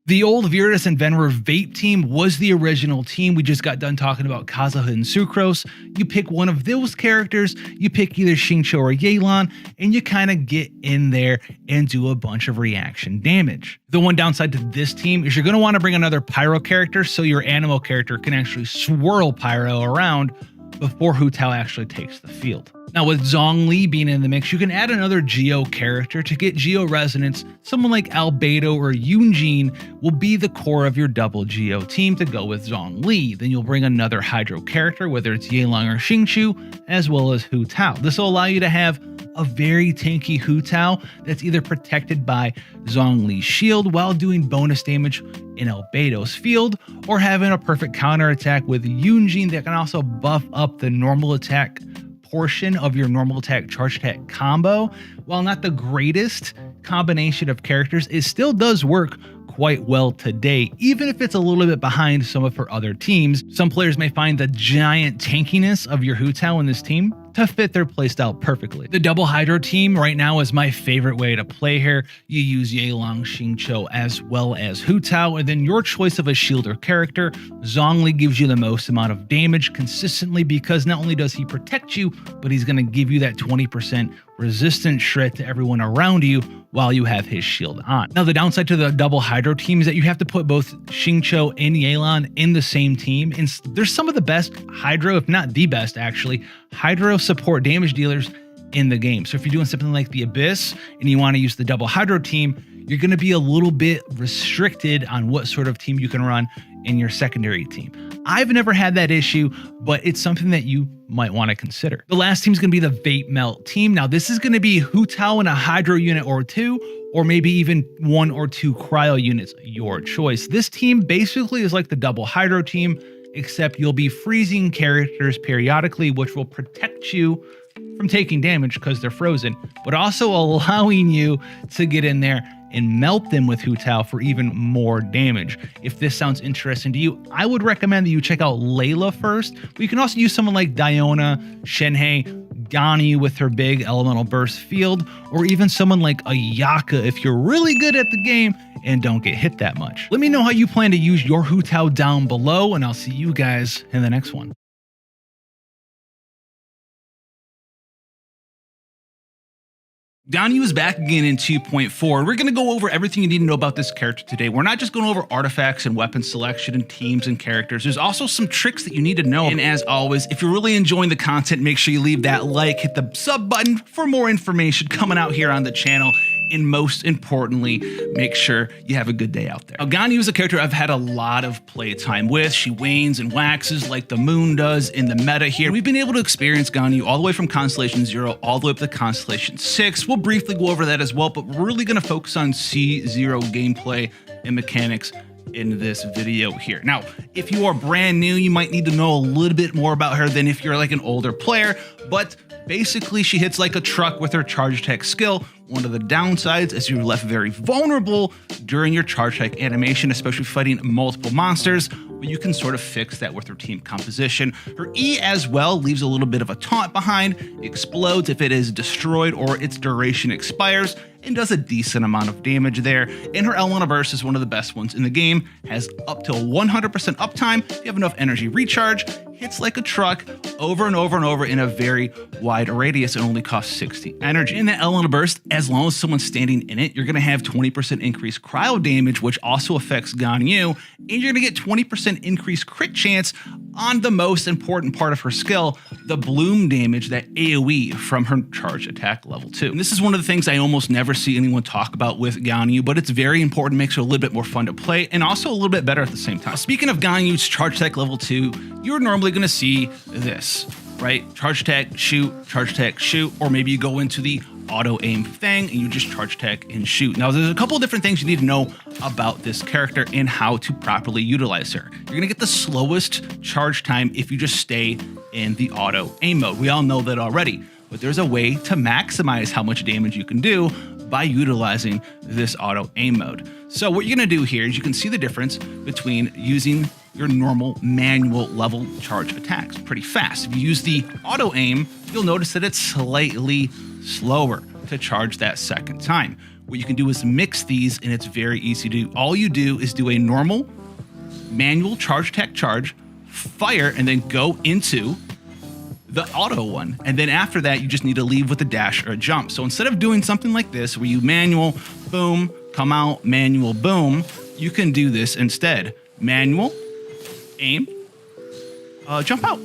The old Virtus and Venwer Vape team was the original team. We just got done talking about Kazuha and Sucrose. You pick one of those characters, you pick either Xingqiu or Yelan, and you kind of get in there and do a bunch of reaction damage. The one downside to this team is you're going to want to bring another Pyro character so your Animo character can actually swirl Pyro around before Hu Tao actually takes the field. Now with Zhongli being in the mix, you can add another Geo character to get Geo resonance. Someone like Albedo or Yunjin will be the core of your double Geo team to go with Zhongli. Then you'll bring another Hydro character, whether it's Yelang or Xingqiu, as well as Hu Tao. This will allow you to have a very tanky Hu Tao that's either protected by Zhongli's shield while doing bonus damage in Albedo's field, or having a perfect counter attack with Yunjin that can also buff up the normal attack portion of your normal attack charge attack combo. While not the greatest combination of characters, it still does work quite well today, even if it's a little bit behind some of her other teams. Some players may find the giant tankiness of your Hu Tao in this team to fit their playstyle perfectly. The double Hydro team right now is my favorite way to play here. You use Yelang, Xingqiu, as well as Hu Tao, and then your choice of a shielder character. Zhongli gives you the most amount of damage consistently because not only does he protect you, but he's going to give you that 20% resistant shred to everyone around you while you have his shield on. Now, the downside to the double Hydro team is that you have to put both Xingqiu and Yelan in the same team. And there's some of the best Hydro, if not the best actually, Hydro support damage dealers in the game. So if you're doing something like the Abyss and you want to use the double Hydro team, you're going to be a little bit restricted on what sort of team you can run in your secondary team. I've never had that issue, but it's something that you might want to consider. The last team is going to be the Vape Melt team. Now, this is going to be Hu Tao in a Hydro unit or two, or maybe even 1 or 2 Cryo units, your choice. This team basically is like the double Hydro team, except you'll be freezing characters periodically, which will protect you from taking damage because they're frozen, but also allowing you to get in there and melt them with Hu Tao for even more damage. If this sounds interesting to you, I would recommend that you check out Layla first, but you can also use someone like Diona, Shenhei, Ganyu with her big elemental burst field, or even someone like Ayaka if you're really good at the game and don't get hit that much. Let me know how you plan to use your Hu Tao down below, and I'll see you guys in the next one. Ganyu is back again in 2.4. We're going to go over everything you need to know about this character today. We're not just going over artifacts and weapon selection and teams and characters. There's also some tricks that you need to know. And as always, if you're really enjoying the content, make sure you leave that like, hit the sub button for more information coming out here on the channel. And most importantly, make sure you have a good day out there. Now, Ganyu is a character I've had a lot of playtime with. She wanes and waxes like the moon does in the meta here. We've been able to experience Ganyu all the way from Constellation 0 all the way up to Constellation 6. We'll briefly go over that as well, but we're really going to focus on C0 gameplay and mechanics in this video here. Now, if you are brand new, you might need to know a little bit more about her than if you're like an older player, but basically she hits like a truck with her charge attack skill. One of the downsides is you're left very vulnerable during your charge attack animation, especially fighting multiple monsters, but you can sort of fix that with her team composition. Her E as well leaves a little bit of a taunt behind, explodes if it is destroyed or its duration expires, and does a decent amount of damage there. And her Elemental Burst is one of the best ones in the game, has up to 100% uptime if you have enough energy recharge, hits like a truck over and over and over in a very wide radius, and only costs 60 energy. In that Elemental Burst, as long as someone's standing in it, you're going to have 20% increased cryo damage, which also affects Ganyu, and you're going to get 20% increased crit chance on the most important part of her skill, the bloom damage, that AoE from her charge attack level 2. And this is one of the things I almost never see anyone talk about with Ganyu, but it's very important, makes her a little bit more fun to play and also a little bit better at the same time. Speaking of Ganyu's charge attack level 2, you're normally going to see this, right? Charge attack, shoot, or maybe you go into the auto aim thing and you just charge attack and shoot. Now, there's a couple of different things you need to know about this character and how to properly utilize her. You're going to get the slowest charge time if you just stay in the auto aim mode. We all know that already, but there's a way to maximize how much damage you can do by utilizing this auto aim mode. So what you're going to do here is you can see the difference between using your normal manual level charge attacks pretty fast. If you use the auto aim, you'll notice that it's slightly slower. to charge that second time. What you can do is mix these, and it's very easy to do. All you do is do a normal manual charge attack charge, fire, and then go into the auto one. And then after that, you just need to leave with a dash or a jump. So instead of doing something like this, where you manual, boom, come out, manual, boom, you can do this instead. Manual, aim, jump out.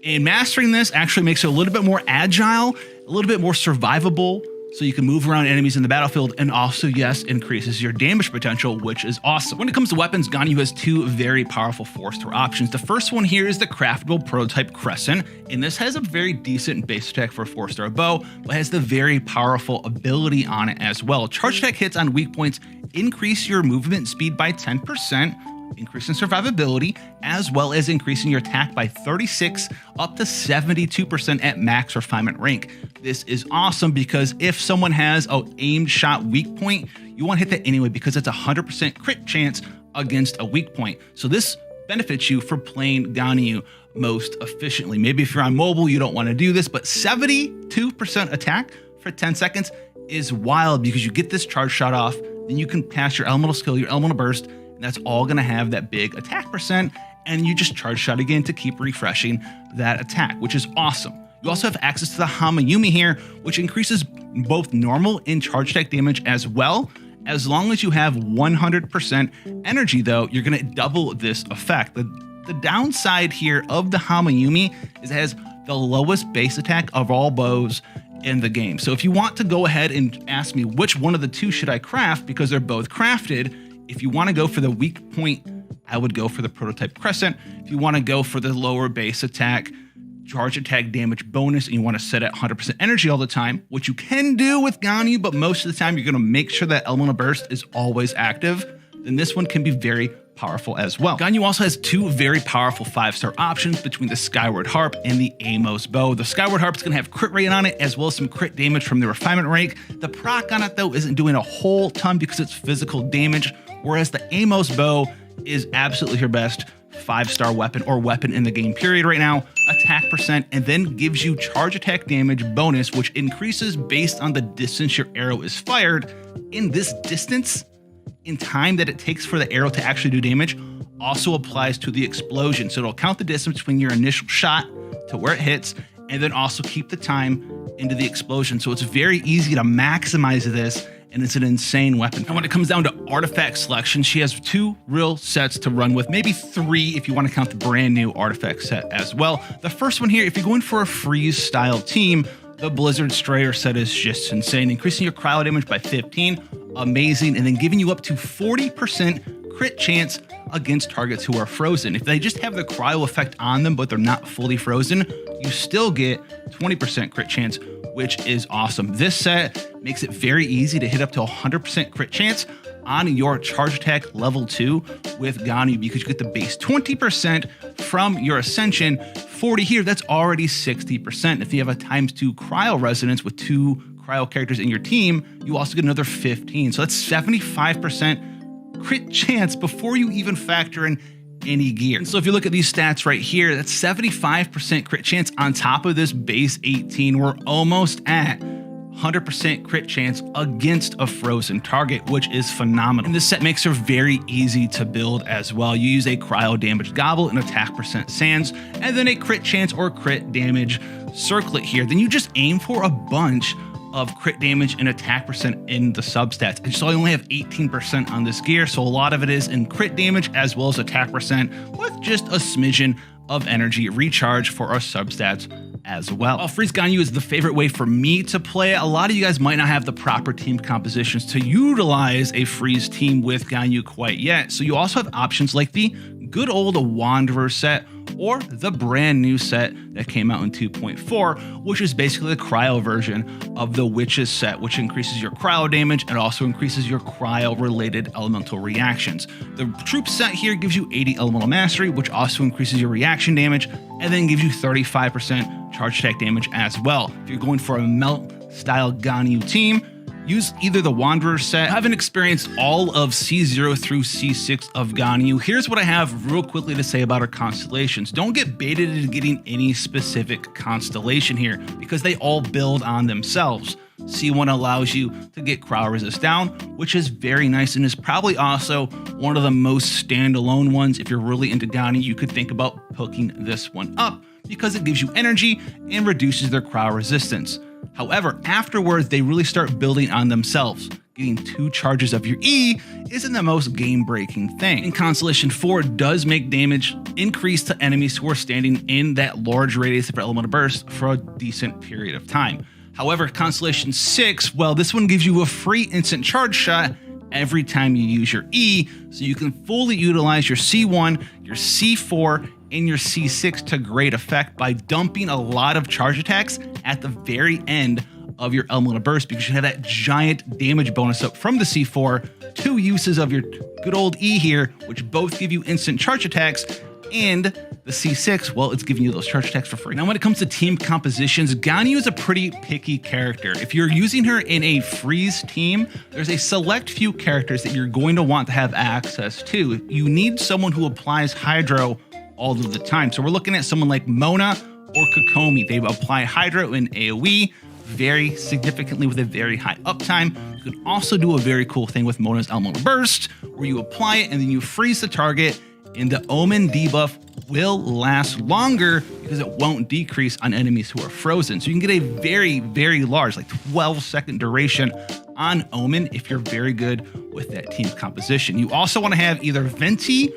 And mastering this actually makes it a little bit more agile, a little bit more survivable, so you can move around enemies in the battlefield, and also, yes, increases your damage potential, which is awesome. When it comes to weapons, Ganyu has two very powerful 4-star options. The first one here is the craftable prototype Crescent, and this has a very decent base attack for a 4-star bow, but has the very powerful ability on it as well. Charge attack hits on weak points increase your movement speed by 10%, increasing survivability, as well as increasing your attack by 36 up to 72% at max refinement rank. This is awesome because if someone has an aimed shot weak point, you want to hit that anyway because it's a 100% crit chance against a weak point. So this benefits you for playing Ganyu most efficiently. Maybe if you're on mobile, you don't want to do this, but 72% attack for 10 seconds is wild because you get this charge shot off, then you can pass your elemental skill, your elemental burst, and that's all going to have that big attack percent, and you just charge shot again to keep refreshing that attack, which is awesome. You also have access to the Hamayumi here, which increases both normal and charge attack damage as well. As long as you have 100% energy though, you're going to double this effect. The downside here of the Hamayumi is it has the lowest base attack of all bows in the game. So if you want to go ahead and ask me which one of the two should I craft, because they're both crafted, if you want to go for the weak point, I would go for the prototype Crescent. If you want to go for the lower base attack, charge attack damage bonus, and you want to set at 100% energy all the time, which you can do with Ganyu, but most of the time you're going to make sure that elemental burst is always active, then this one can be very powerful as well. Ganyu also has two very powerful 5-star options between the Skyward Harp and the Amos Bow. The Skyward Harp is going to have crit rate on it as well as some crit damage from the refinement rank. The proc on it though isn't doing a whole ton because it's physical damage, whereas the Amos Bow is absolutely her best 5-star weapon or weapon in the game period right now. Attack percent, and then gives you charge attack damage bonus, which increases based on the distance your arrow is fired. In this distance, in time that it takes for the arrow to actually do damage, also applies to the explosion. So it'll count the distance between your initial shot to where it hits, and then also keep the time into the explosion. So it's very easy to maximize this, and it's an insane weapon. And when it comes down to artifact selection, she has two real sets to run with, maybe three if you want to count the brand new artifact set as well. The first one here, if you're going for a freeze style team, the Blizzard Strayer set is just insane, increasing your cryo damage by 15, amazing, and then giving you up to 40% crit chance against targets who are frozen. If they just have the cryo effect on them, but they're not fully frozen, you still get 20% crit chance, which is awesome. This set makes it very easy to hit up to 100% crit chance on your charge attack level 2 with Ganyu because you get the base 20% from your Ascension. 40 here, that's already 60%. If you have a ×2 cryo resonance with 2 cryo characters in your team, you also get another 15. So that's 75% crit chance before you even factor in any gear. And so if you look at these stats right here, that's 75% crit chance on top of this base 18. We're almost at 100% crit chance against a frozen target, which is phenomenal. And this set makes her very easy to build as well. You use a cryo damage gobble and attack percent sands, and then a crit chance or crit damage circlet here. Then you just aim for a bunch of crit damage and attack percent in the substats. And so I only have 18% on this gear, so a lot of it is in crit damage as well as attack percent with just a smidgen of energy recharge for our substats as well. While Freeze Ganyu is the favorite way for me to play it, a lot of you guys might not have the proper team compositions to utilize a freeze team with Ganyu quite yet. So you also have options like the good old Wanderer set or the brand new set that came out in 2.4, which is basically the cryo version of the Witches set, which increases your cryo damage and also increases your cryo related elemental reactions. The troop set here gives you 80 elemental mastery, which also increases your reaction damage and then gives you 35% charge attack damage as well. If you're going for a melt style Ganyu team, use either the Wanderer set. I haven't experienced all of C0 through C6 of Ganyu. Here's what I have real quickly to say about her constellations. Don't get baited into getting any specific constellation here because they all build on themselves. C1 allows you to get crowd resist down, which is very nice and is probably also one of the most standalone ones. If you're really into Gani, you could think about hooking this one up because it gives you energy and reduces their crowd resistance. However, afterwards, they really start building on themselves. Getting 2 charges of your E isn't the most game-breaking thing. And Constellation 4 does make damage increase to enemies who are standing in that large radius of your elemental burst for a decent period of time. However, Constellation 6, well, this one gives you a free instant charge shot every time you use your E, so you can fully utilize your C1, your C4, and your C6 to great effect by dumping a lot of charge attacks at the very end of your elemental burst, because you have that giant damage bonus up from the C4, 2 uses of your good old E here, which both give you instant charge attacks, and the C6, well, it's giving you those charge attacks for free. Now, when it comes to team compositions, Ganyu is a pretty picky character. If you're using her in a freeze team, there's a select few characters that you're going to want to have access to. You need someone who applies Hydro all of the time. So we're looking at someone like Mona or Kokomi. They apply Hydro in AoE very significantly with a very high uptime. You can also do a very cool thing with Mona's Elemental Burst, where you apply it and then you freeze the target, and the Omen debuff will last longer because it won't decrease on enemies who are frozen. So you can get a very, very large, like 12-second duration on Omen if you're very good with that team composition. You also want to have either Venti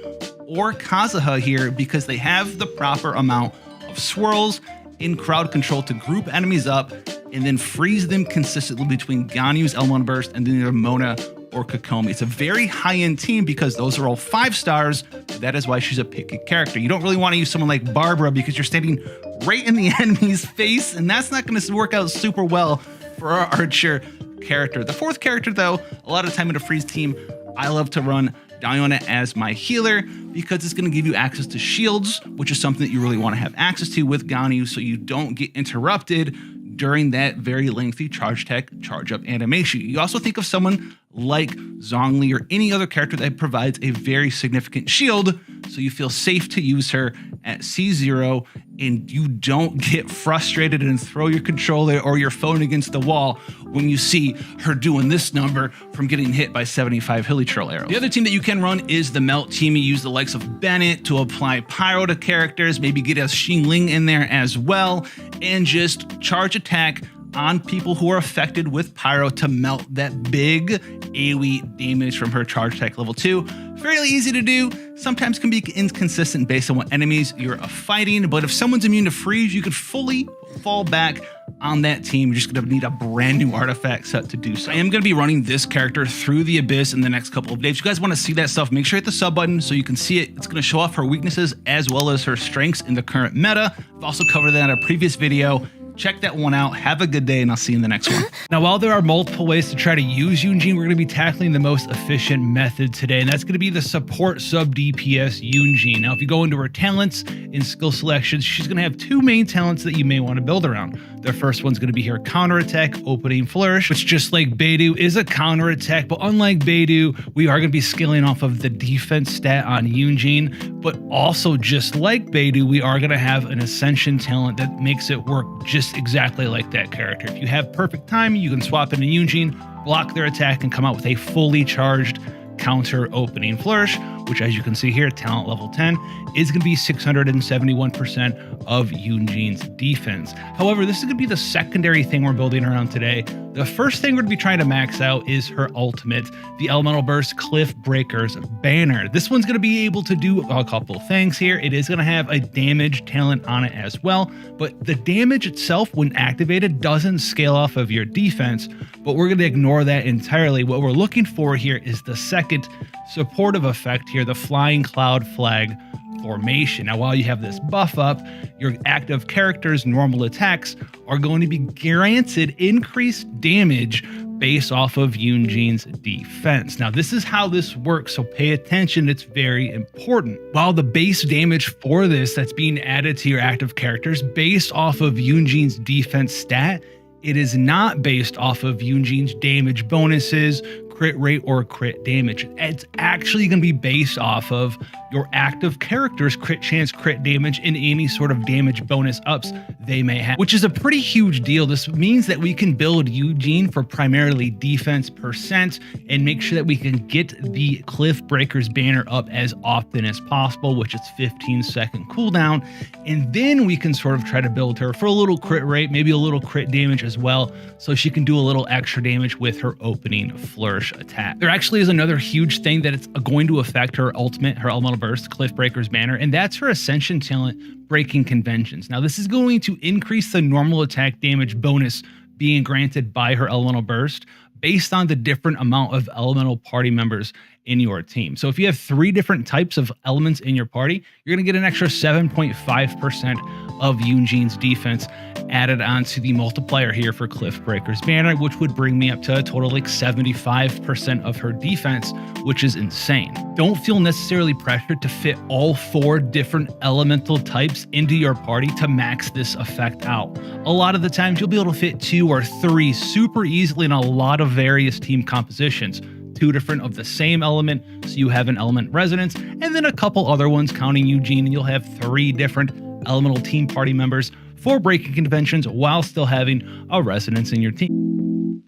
or Kazuha here because they have the proper amount of swirls in crowd control to group enemies up and then freeze them consistently between Ganyu's Elemental Burst and then either Mona or Kokomi. It's a very high-end team because those are all 5 stars. That is why she's a picky character. You don't really want to use someone like Barbara because you're standing right in the enemy's face, and that's not going to work out super well for our archer character. The 4th character, though, a lot of time in a freeze team, I love to run Diona as my healer because it's going to give you access to shields, which is something that you really want to have access to with Ganyu so you don't get interrupted during that very lengthy charge tech charge up animation. You also think of someone like Zhongli or any other character that provides a very significant shield, so you feel safe to use her at C0 and you don't get frustrated and throw your controller or your phone against the wall when you see her doing this number from getting hit by 75 hilichurl arrows. The other team that you can run is the Melt team. You use the likes of Bennett to apply pyro to characters, maybe get a Xingling in there as well, and just charge attack on people who are affected with pyro to melt that big AoE damage from her charge attack level 2. Fairly easy to do, sometimes can be inconsistent based on what enemies you're fighting, but if someone's immune to freeze, you could fully fall back on that team. You're just going to need a brand new artifact set to do so. I am going to be running this character through the Abyss in the next couple of days. If you guys want to see that stuff, make sure you hit the sub button so you can see it. It's going to show off her weaknesses as well as her strengths in the current meta. I've also covered that in a previous video. Check that one out. Have a good day, and I'll see you in the next one. Now, while there are multiple ways to try to use Yunjin, we're going to be tackling the most efficient method today, and that's going to be the support sub DPS Yunjin. Now, if you go into her talents in skill selections, she's going to have 2 main talents that you may want to build around. The first one's going to be her counterattack, Opening Flourish, which just like Beidou is a counterattack, but unlike Beidou, we are going to be scaling off of the defense stat on Yunjin, but also just like Beidou, we are going to have an Ascension talent that makes it work just exactly like that character. If you have perfect timing, you can swap in a Yunjin, block their attack, and come out with a fully charged counter Opening Flourish, which as you can see here, talent level 10, is going to be 671% of Yunjin's defense. However, this is going to be the secondary thing we're building around today. The first thing we're going to be trying to max out is her ultimate, the Elemental Burst Cliff Breaker's Banner. This one's going to be able to do a couple of things here. It is going to have a damage talent on it as well, but the damage itself, when activated, doesn't scale off of your defense, but we're going to ignore that entirely. What we're looking for here is the second supportive effect here, the Flying Cloud Flag formation. Now, while you have this buff up, your active character's normal attacks are going to be granted increased damage based off of Yunjin's defense. Now, this is how this works, so pay attention. It's very important. While the base damage for this that's being added to your active characters based off of Yunjin's defense stat, it is not based off of Yunjin's damage bonuses, crit rate or crit damage. It's actually going to be based off of your active character's crit chance, crit damage, and any sort of damage bonus ups they may have, which is a pretty huge deal. This means that we can build Eugene for primarily defense percent and make sure that we can get the Cliff Breaker's banner up as often as possible, which is 15-second cooldown. And then we can sort of try to build her for a little crit rate, maybe a little crit damage as well, so she can do a little extra damage with her opening flourish attack. There actually is another huge thing that it's going to affect her ultimate, her elemental burst, Cliff Breaker's banner, and that's her ascension talent, Breaking Conventions. Now, this is going to increase the normal attack damage bonus being granted by her elemental burst based on the different amount of elemental party members in your team. So if you have 3 different types of elements in your party, you're going to get an extra 7.5% of Eugene's defense added onto the multiplier here for Cliff Breaker's banner, which would bring me up to a total like 75% of her defense, which is insane. Don't feel necessarily pressured to fit all 4 different elemental types into your party to max this effect out. A lot of the times you'll be able to fit 2 or 3 super easily in a lot of various team compositions. 2 different of the same element, so you have an element resonance, and then a couple other ones counting Eugene, and you'll have 3 different elemental team party members for Breaking Conventions while still having a resonance in your team.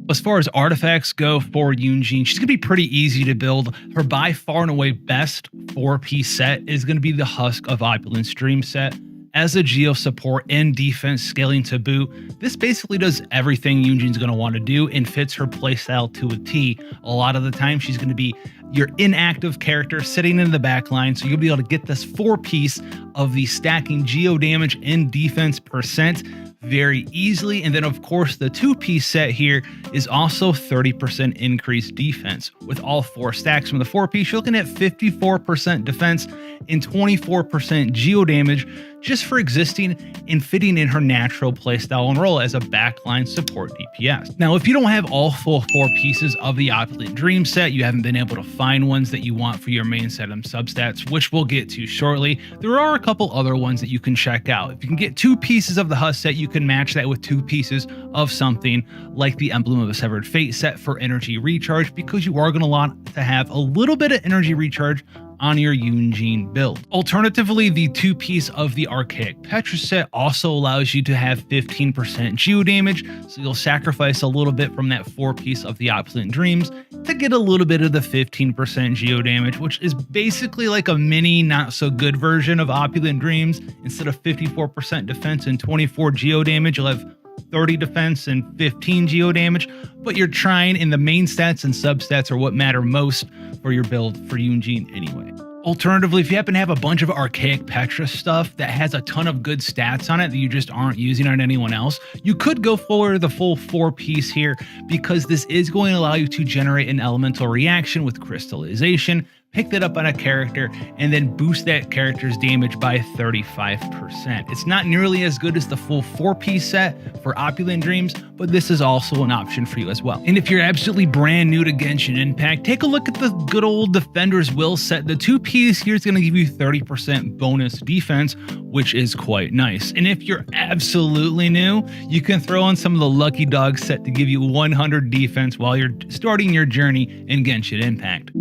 As far as artifacts go for Eugene, she's going to be pretty easy to build. Her by far and away best 4-piece set is going to be the Husk of Opulence Dream set. As a geo support and defense scaling to boot, this basically does everything Eugene's going to want to do and fits her playstyle to a T. A lot of the time, she's going to be your inactive character sitting in the back line, so you'll be able to get this 4-piece of the stacking geo damage and defense percent very easily. And then of course the 2-piece set here is also 30% increased defense. With all 4 stacks from the 4-piece, you're looking at 54% defense and 24% geo damage just for existing and fitting in her natural playstyle and role as a backline support DPS. Now, if you don't have all full 4 pieces of the Opulent Dream set, you haven't been able to find ones that you want for your main set of substats, which we'll get to shortly, there are a couple other ones that you can check out. If you can get 2 pieces of the Husk set, you can match that with 2 pieces of something like the Emblem of a Severed Fate set for energy recharge, because you are going to want to have a little bit of energy recharge on your Eugene build. Alternatively, the 2-piece of the Archaic Petra set also allows you to have 15% geo damage, so you'll sacrifice a little bit from that 4-piece of the Opulent Dreams to get a little bit of the 15% geo damage, which is basically like a mini not so good version of Opulent Dreams. Instead of 54% defense and 24 geo damage, you'll have 30 defense and 15 geo damage, but you're trying, and the main stats and substats are what matter most for your build for Eugene anyway. Alternatively, if you happen to have a bunch of Archaic Petra stuff that has a ton of good stats on it that you just aren't using on anyone else, you could go for the full 4-piece here, because this is going to allow you to generate an elemental reaction with crystallization, pick that up on a character, and then boost that character's damage by 35%. It's not nearly as good as the full 4-piece set for Opulent Dreams, but this is also an option for you as well. And if you're absolutely brand new to Genshin Impact, take a look at the good old Defender's Will set. The 2-piece here is going to give you 30% bonus defense, which is quite nice. And if you're absolutely new, you can throw in some of the Lucky Dog set to give you 100 defense while you're starting your journey in Genshin Impact.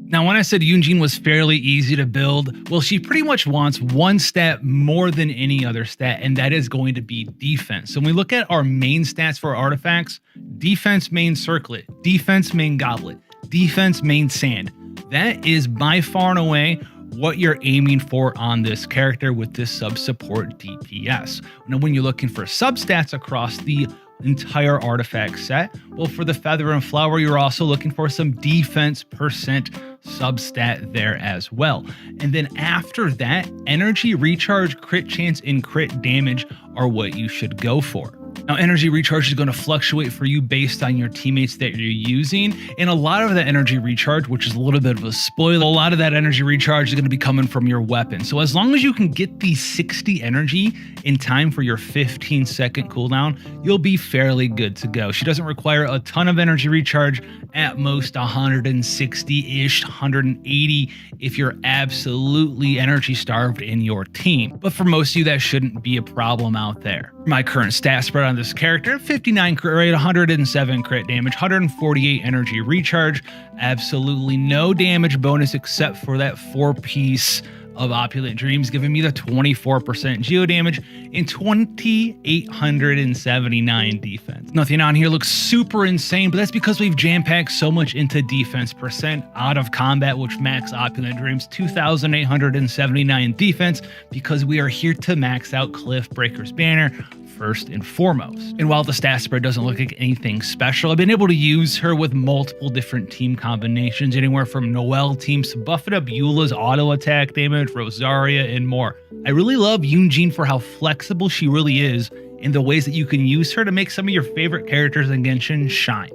Now, when I said Eugene was fairly easy to build, well, she pretty much wants one stat more than any other stat, and that is going to be defense. So when we look at our main stats for artifacts, defense main circlet, defense main goblet, defense main sand. That is by far and away what you're aiming for on this character with this sub-support DPS. Now, when you're looking for substats across the entire artifact set, well, for the Feather and Flower, you're also looking for some defense percent substat there as well. And then after that, energy recharge, crit chance, and crit damage are what you should go for. Now, energy recharge is going to fluctuate for you based on your teammates that you're using. And a lot of that energy recharge, which is a little bit of a spoiler, a lot of that energy recharge is going to be coming from your weapon. So as long as you can get the 60 energy in time for your 15-second cooldown, you'll be fairly good to go. She doesn't require a ton of energy recharge, at most 160-ish, 180 if you're absolutely energy starved in your team. But for most of you, that shouldn't be a problem out there. My current stat spread on this character: 59 crit rate, 107 crit damage, 148 energy recharge, absolutely no damage bonus except for that 4-piece of Opulent Dreams, giving me the 24% geo damage and 2,879 defense. Nothing on here looks super insane, but that's because we've jam-packed so much into defense percent out of combat, which max Opulent Dreams 2,879 defense, because we are here to max out Cliffbreaker's banner first and foremost. And while the stat spread doesn't look like anything special, I've been able to use her with multiple different team combinations, anywhere from Noelle teams to buffing up Eula's auto attack damage, Rosaria, and more. I really love Yunjin for how flexible she really is and the ways that you can use her to make some of your favorite characters in Genshin shine.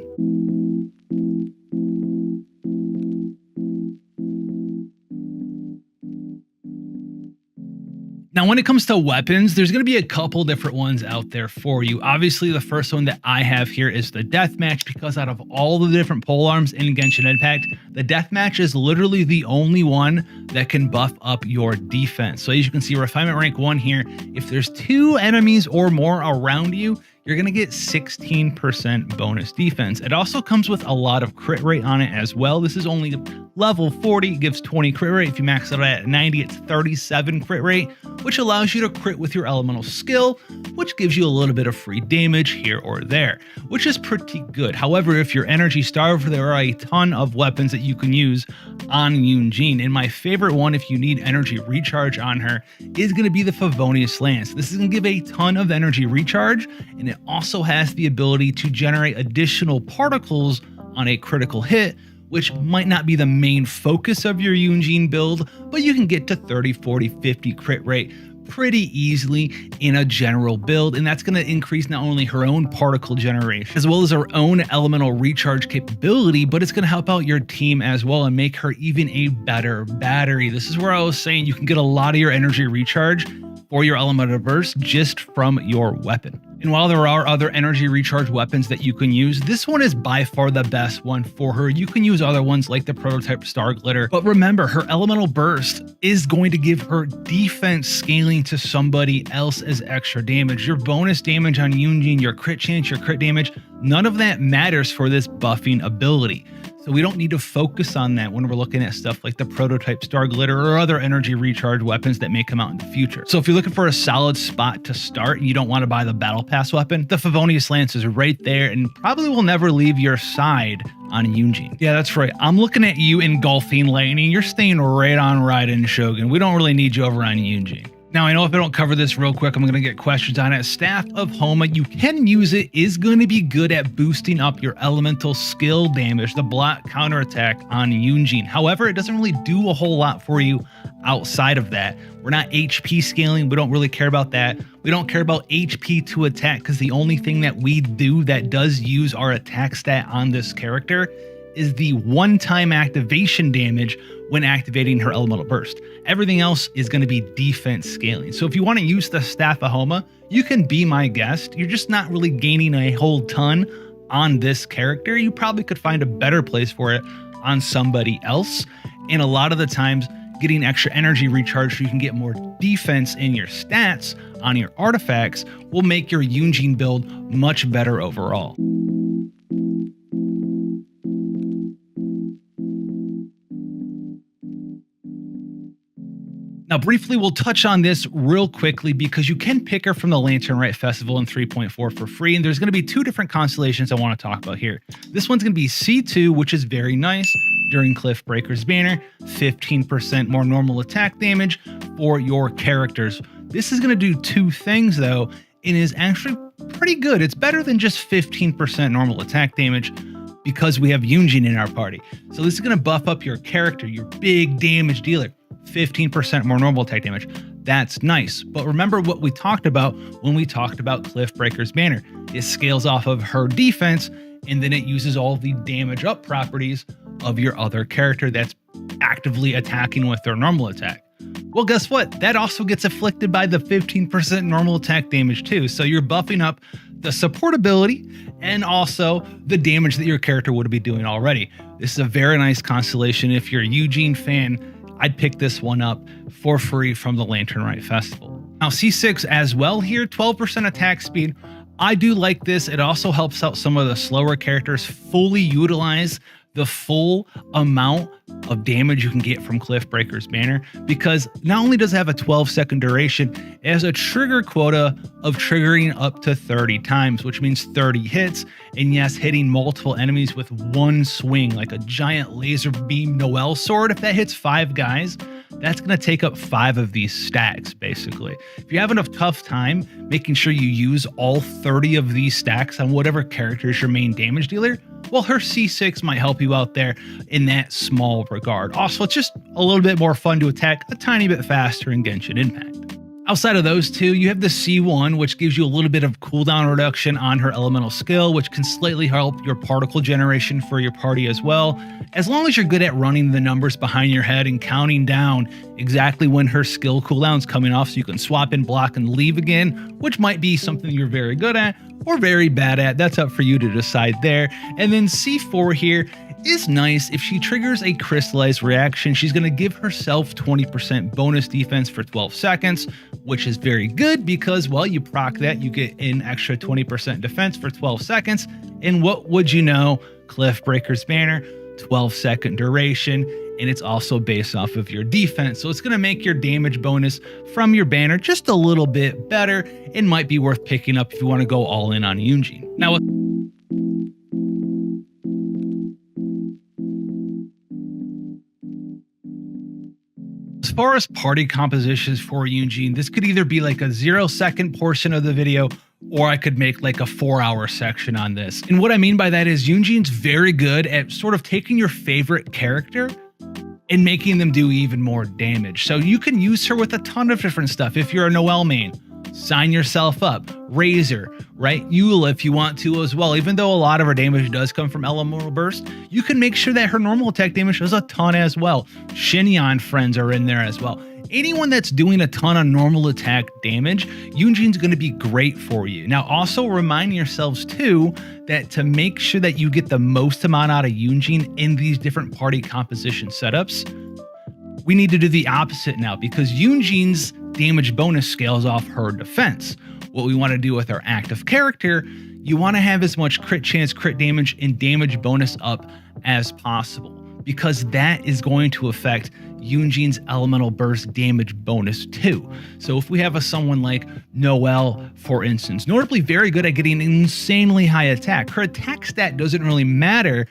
Now, when it comes to weapons, there's going to be a couple different ones out there for you. Obviously, the first one that I have here is the Deathmatch, because out of all the different polearms in Genshin Impact, the Deathmatch is literally the only one that can buff up your defense. So as you can see, Refinement Rank 1 here, if there's 2 enemies or more around you, you're going to get 16% bonus defense. It also comes with a lot of crit rate on it as well. This is only level 40, gives 20 crit rate. If you max it out at 90, it's 37 crit rate, which allows you to crit with your elemental skill, which gives you a little bit of free damage here or there, which is pretty good. However, if you're energy starved, there are a ton of weapons that you can use on Yunjin. And my favorite one, if you need energy recharge on her, is going to be the Favonius Lance. This is going to give a ton of energy recharge, and it also has the ability to generate additional particles on a critical hit, which might not be the main focus of your Yunjin build, but you can get to 30, 40, 50 crit rate pretty easily in a general build, and that's going to increase not only her own particle generation as well as her own elemental recharge capability, but it's going to help out your team as well and make her even a better battery. This is where I was saying you can get a lot of your energy recharge for your elemental burst just from your weapon. And while there are other energy recharge weapons that you can use, this one is by far the best one for her. You can use other ones like the prototype Star Glitter, but remember, her elemental burst is going to give her defense scaling to somebody else as extra damage. Your bonus damage on Yunjin, your crit chance, your crit damage, none of that matters for this buffing ability. So we don't need to focus on that when we're looking at stuff like the prototype Star Glitter or other energy recharge weapons that may come out in the future. So if you're looking for a solid spot to start and you don't want to buy the Battle Pass weapon, the Favonius Lance is right there and probably will never leave your side on Yunjin. Yeah, that's right. I'm looking at you engulfing Lightning. You're staying right on Raiden Shogun. We don't really need you over on Yunjin. Now, I know if I don't cover this real quick, I'm going to get questions on it. Staff of Homa, you can use it, is going to be good at boosting up your elemental skill damage, the block counterattack on Yunjin. However, it doesn't really do a whole lot for you outside of that. We're not HP scaling. We don't really care about that. We don't care about HP to attack, because the only thing that we do that does use our attack stat on this character is the one-time activation damage when activating her elemental burst. Everything else is going to be defense scaling. So if you want to use the Staff of Homa, you can be my guest. You're just not really gaining a whole ton on this character. You probably could find a better place for it on somebody else. And a lot of the times, getting extra energy recharge so you can get more defense in your stats on your artifacts will make your Yunjin build much better overall. Now, briefly, we'll touch on this real quickly because you can pick her from the Lantern Rite Festival in 3.4 for free, and there's going to be 2 different constellations I want to talk about here. This one's going to be C2, which is very nice during Cliffbreaker's banner, 15% more normal attack damage for your characters. This is going to do 2 things, though, and is actually pretty good. It's better than just 15% normal attack damage because we have Yunjin in our party. So this is going to buff up your character, your big damage dealer. 15% more normal attack damage. That's nice. But remember what we talked about when we talked about Cliffbreaker's banner. It scales off of her defense, and then it uses all the damage up properties of your other character that's actively attacking with their normal attack. Well, guess what? That also gets afflicted by the 15% normal attack damage too. So you're buffing up the support ability and also the damage that your character would be doing already. This is a very nice constellation. If you're a Eugene fan, I'd pick this one up for free from the Lantern Rite Festival. Now C6 as well here, 12% attack speed. I do like this. It also helps out some of the slower characters fully utilize the full amount of damage you can get from Cliffbreaker's banner, because not only does it have a 12-second duration, it has a trigger quota of triggering up to 30 times, which means 30 hits, and yes, hitting multiple enemies with one swing, like a giant laser beam Noel sword. If that hits 5 guys, that's going to take up 5 of these stacks, basically. If you're having a tough time making sure you use all 30 of these stacks on whatever character is your main damage dealer, well, her C6 might help you out there in that small regard. Also, it's just a little bit more fun to attack a tiny bit faster in Genshin Impact. Outside of those two, you have the C1, which gives you a little bit of cooldown reduction on her elemental skill, which can slightly help your particle generation for your party as well. As long as you're good at running the numbers behind your head and counting down exactly when her skill cooldown's coming off so you can swap in, block, and leave again, which might be something you're very good at or very bad at. That's up for you to decide there. And then C4 here is nice. If she triggers a crystallized reaction, she's going to give herself 20% bonus defense for 12 seconds, which is very good because, well, you proc that, you get an extra 20% defense for 12 seconds. And what would you know? Cliffbreaker's banner, 12-second duration, and it's also based off of your defense. So it's going to make your damage bonus from your banner just a little bit better and might be worth picking up if you want to go all in on Eugene. Now, as far as party compositions for Eugene, this could either be like a 0-second portion of the video, or I could make like a 4-hour section on this. And what I mean by that is Eugene's very good at sort of taking your favorite character and making them do even more damage. So you can use her with a ton of different stuff. If you're a Noel main, sign yourself up. Razor, right? Eula if you want to as well. Even though a lot of her damage does come from elemental burst, you can make sure that her normal attack damage does a ton as well. Shinyan friends are in there as well. Anyone that's doing a ton of normal attack damage, Eugene's going to be great for you. Now, also remind yourselves too that to make sure that you get the most amount out of Eugene in these different party composition setups, we need to do the opposite now, because Eugene's damage bonus scales off her defense. What we want to do with our active character, you want to have as much crit chance, crit damage, and damage bonus up as possible, because that is going to affect Eugene's elemental burst damage bonus too. So if we have someone like Noel, for instance, notably very good at getting insanely high attack, her attack stat doesn't really matter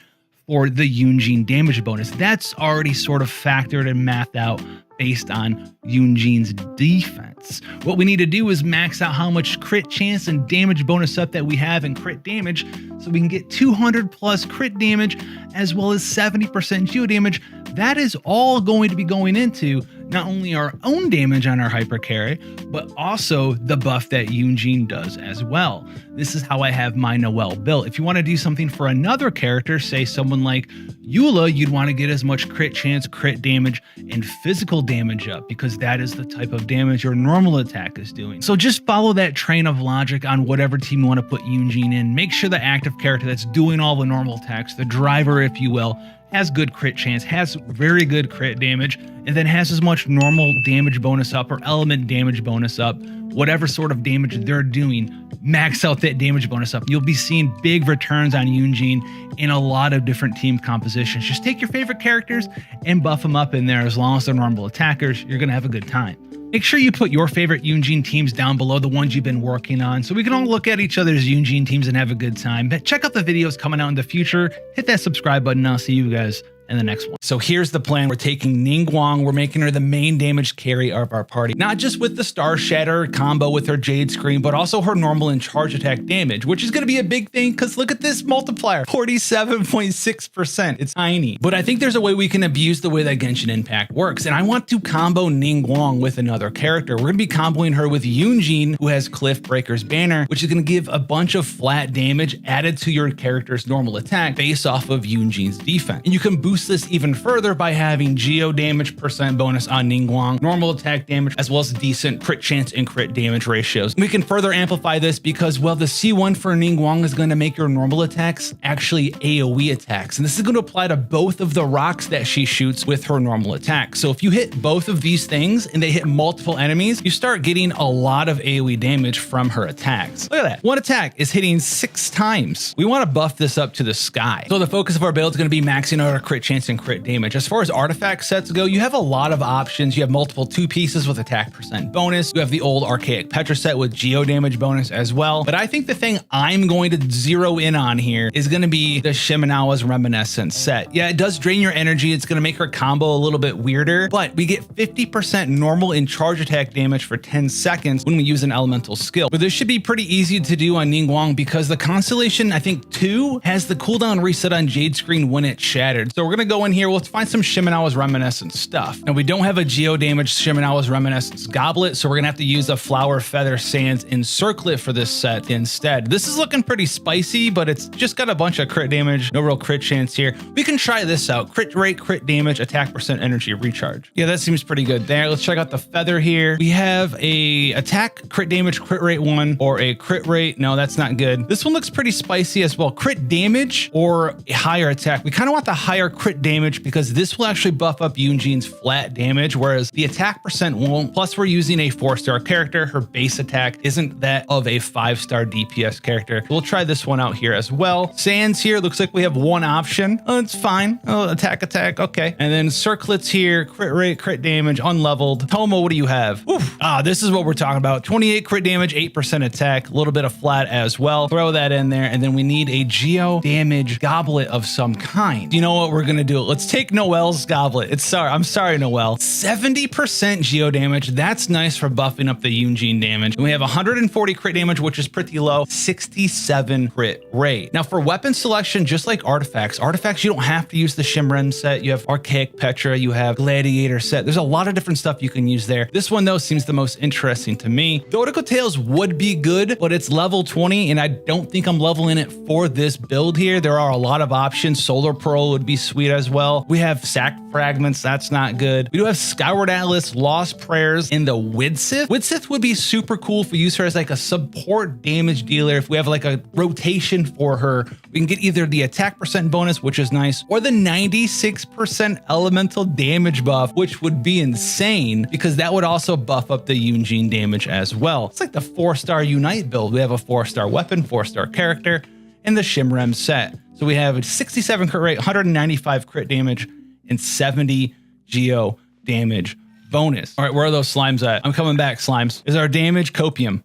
for the Eugene damage bonus. That's already sort of factored and mathed out based on Eugene's defense. What we need to do is max out how much crit chance and damage bonus up that we have in crit damage so we can get 200 plus crit damage as well as 70% geo damage. That is all going to be going into not only our own damage on our hyper carry, but also the buff that Eugene does as well. This is how I have my Noel built. If you want to do something for another character, say someone like Eula, you'd want to get as much crit chance, crit damage, and physical damage up, because that is the type of damage your normal attack is doing. So just follow that train of logic on whatever team you want to put Eugene in. Make sure the active character that's doing all the normal attacks, the driver, if you will, has good crit chance, has very good crit damage, and then has as much normal damage bonus up or element damage bonus up, whatever sort of damage they're doing, max out that damage bonus up. You'll be seeing big returns on Eugene in a lot of different team compositions. Just take your favorite characters and buff them up in there. As long as they're normal attackers, you're going to have a good time. Make sure you put your favorite Eugene teams down below, the ones you've been working on, so we can all look at each other's Eugene teams and have a good time. But check out the videos coming out in the future. Hit that subscribe button, and I'll see you guys and the next one. So here's the plan. We're taking Ningguang. We're making her the main damage carry of our party, not just with the Star Shatter combo with her Jade Scream, but also her normal and charge attack damage, which is going to be a big thing because look at this multiplier, 47.6%. It's tiny, but I think there's a way we can abuse the way that Genshin Impact works. And I want to combo Ningguang with another character. We're going to be comboing her with Yunjin, who has Cliff Breaker's Banner, which is going to give a bunch of flat damage added to your character's normal attack based off of Yunjin's defense. And you can boost this even further by having geo damage % bonus on Ningguang, normal attack damage, as well as decent crit chance and crit damage ratios. We can further amplify this because, well, the C1 for Ningguang is going to make your normal attacks actually AoE attacks. And this is going to apply to both of the rocks that she shoots with her normal attack. So if you hit both of these things and they hit multiple enemies, you start getting a lot of AoE damage from her attacks. Look at that. One attack is hitting 6 times. We want to buff this up to the sky. So the focus of our build is going to be maxing out our crit chance and crit damage. As far as artifact sets go, you have a lot of options. You have multiple 2 pieces with attack % bonus. You have the old archaic Petra set with geo damage bonus as well. But I think the thing I'm going to zero in on here is going to be the Shimenawa's Reminiscence set. Yeah, it does drain your energy. It's going to make her combo a little bit weirder, but we get 50% normal and charge attack damage for 10 seconds when we use an elemental skill. But this should be pretty easy to do on Ningguang because the Constellation, I think 2, has the cooldown reset on Jade Screen when it's shattered. So we're going to go in here. Let's find some Shimenawa's Reminiscence stuff. Now we don't have a geo damage Shimenawa's Reminiscence goblet, so we're going to have to use a Flower Feather Sands and Circlet for this set instead. This is looking pretty spicy, but it's just got a bunch of crit damage, no real crit chance here. We can try this out. Crit rate, crit damage, attack % energy recharge. Yeah, that seems pretty good there. Let's check out the feather here. We have a attack, crit damage, crit rate 1, or a crit rate. No, that's not good. This one looks pretty spicy as well. Crit damage or a higher attack. We kind of want the higher crit damage because this will actually buff up Yunjin's flat damage, whereas the attack % won't. Plus we're using a 4-star character. Her base attack isn't that of a 5-star DPS character. We'll try this one out here as well. Sands here, looks like we have one option. Oh, it's fine. Oh, attack, okay. And then circlets here, crit rate, crit damage, unleveled. Tomo, what do you have? Oof. This is what we're talking about. 28 crit damage, 8% attack, a little bit of flat as well. Throw that in there. And then we need a geo damage goblet of some kind. You know what? We're going to do it. Let's take Noelle's goblet. I'm sorry, Noelle. 70% geo damage. That's nice for buffing up the Yunjin damage. And we have 140 crit damage, which is pretty low. 67 crit rate. Now for weapon selection, just like artifacts, you don't have to use the Shimren set. You have Archaic Petra, you have Gladiator set. There's a lot of different stuff you can use there. This one though seems the most interesting to me. Doriko Tails would be good, but it's level 20 and I don't think I'm leveling it for this build here. There are a lot of options. Solar Pearl would be sweet as well. We have Sack Fragments, that's not good. We do have Skyward Atlas, Lost Prayers, and the Widsith. Widsith would be super cool if we use her as like a support damage dealer. If we have like a rotation for her, we can get either the attack % bonus, which is nice, or the 96% elemental damage buff, which would be insane because that would also buff up the Yunjin damage as well. It's like the 4-star Unite build. We have a 4-star weapon, 4-star character, and the Shimrem set. So we have a 67 crit rate, 195 crit damage, and 70 geo damage bonus. All right, where are those slimes at? I'm coming back, slimes. Is our damage copium?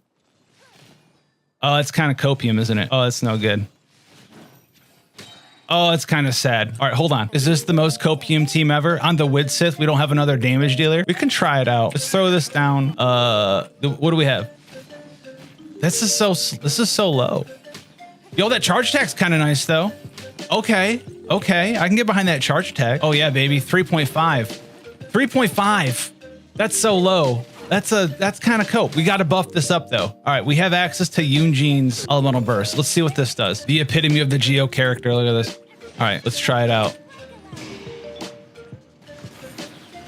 Oh, it's kind of copium, isn't it? Oh, that's no good. Oh, it's kind of sad. All right, hold on. Is this the most copium team ever? On the Widsith, we don't have another damage dealer. We can try it out. Let's throw this down. What do we have? This is so low. Yo, that charge attack's kind of nice though. Okay, I can get behind that charge attack. Oh yeah, baby, 3.5. 3.5. That's so low. That's kind of cope. We got to buff this up though. All right, we have access to Yunjin's Elemental Burst. Let's see what this does. The epitome of the Geo character. Look at this. All right, let's try it out.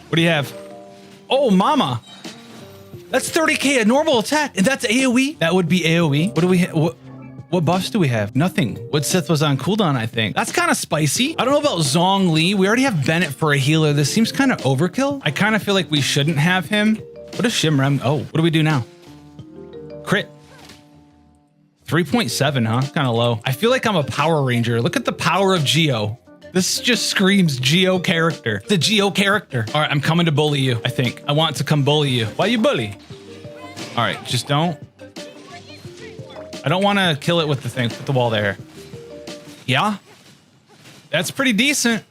What do you have? Oh, mama. That's 30k a normal attack, and that's AoE. That would be AoE. What do we? What buffs do we have? Nothing. Widsith was on cooldown, I think. That's kind of spicy. I don't know about Zhongli. We already have Bennett for a healer. This seems kind of overkill. I kind of feel like we shouldn't have him. What is Shimrem? Oh, what do we do now? Crit. 3.7, huh? Kind of low. I feel like I'm a Power Ranger. Look at the power of Geo. This just screams Geo character. The Geo character. All right, I'm coming to bully you, I think. I want to come bully you. Why you bully? All right, just don't. I don't want to kill it with the thing. Put the wall there. Yeah. That's pretty decent.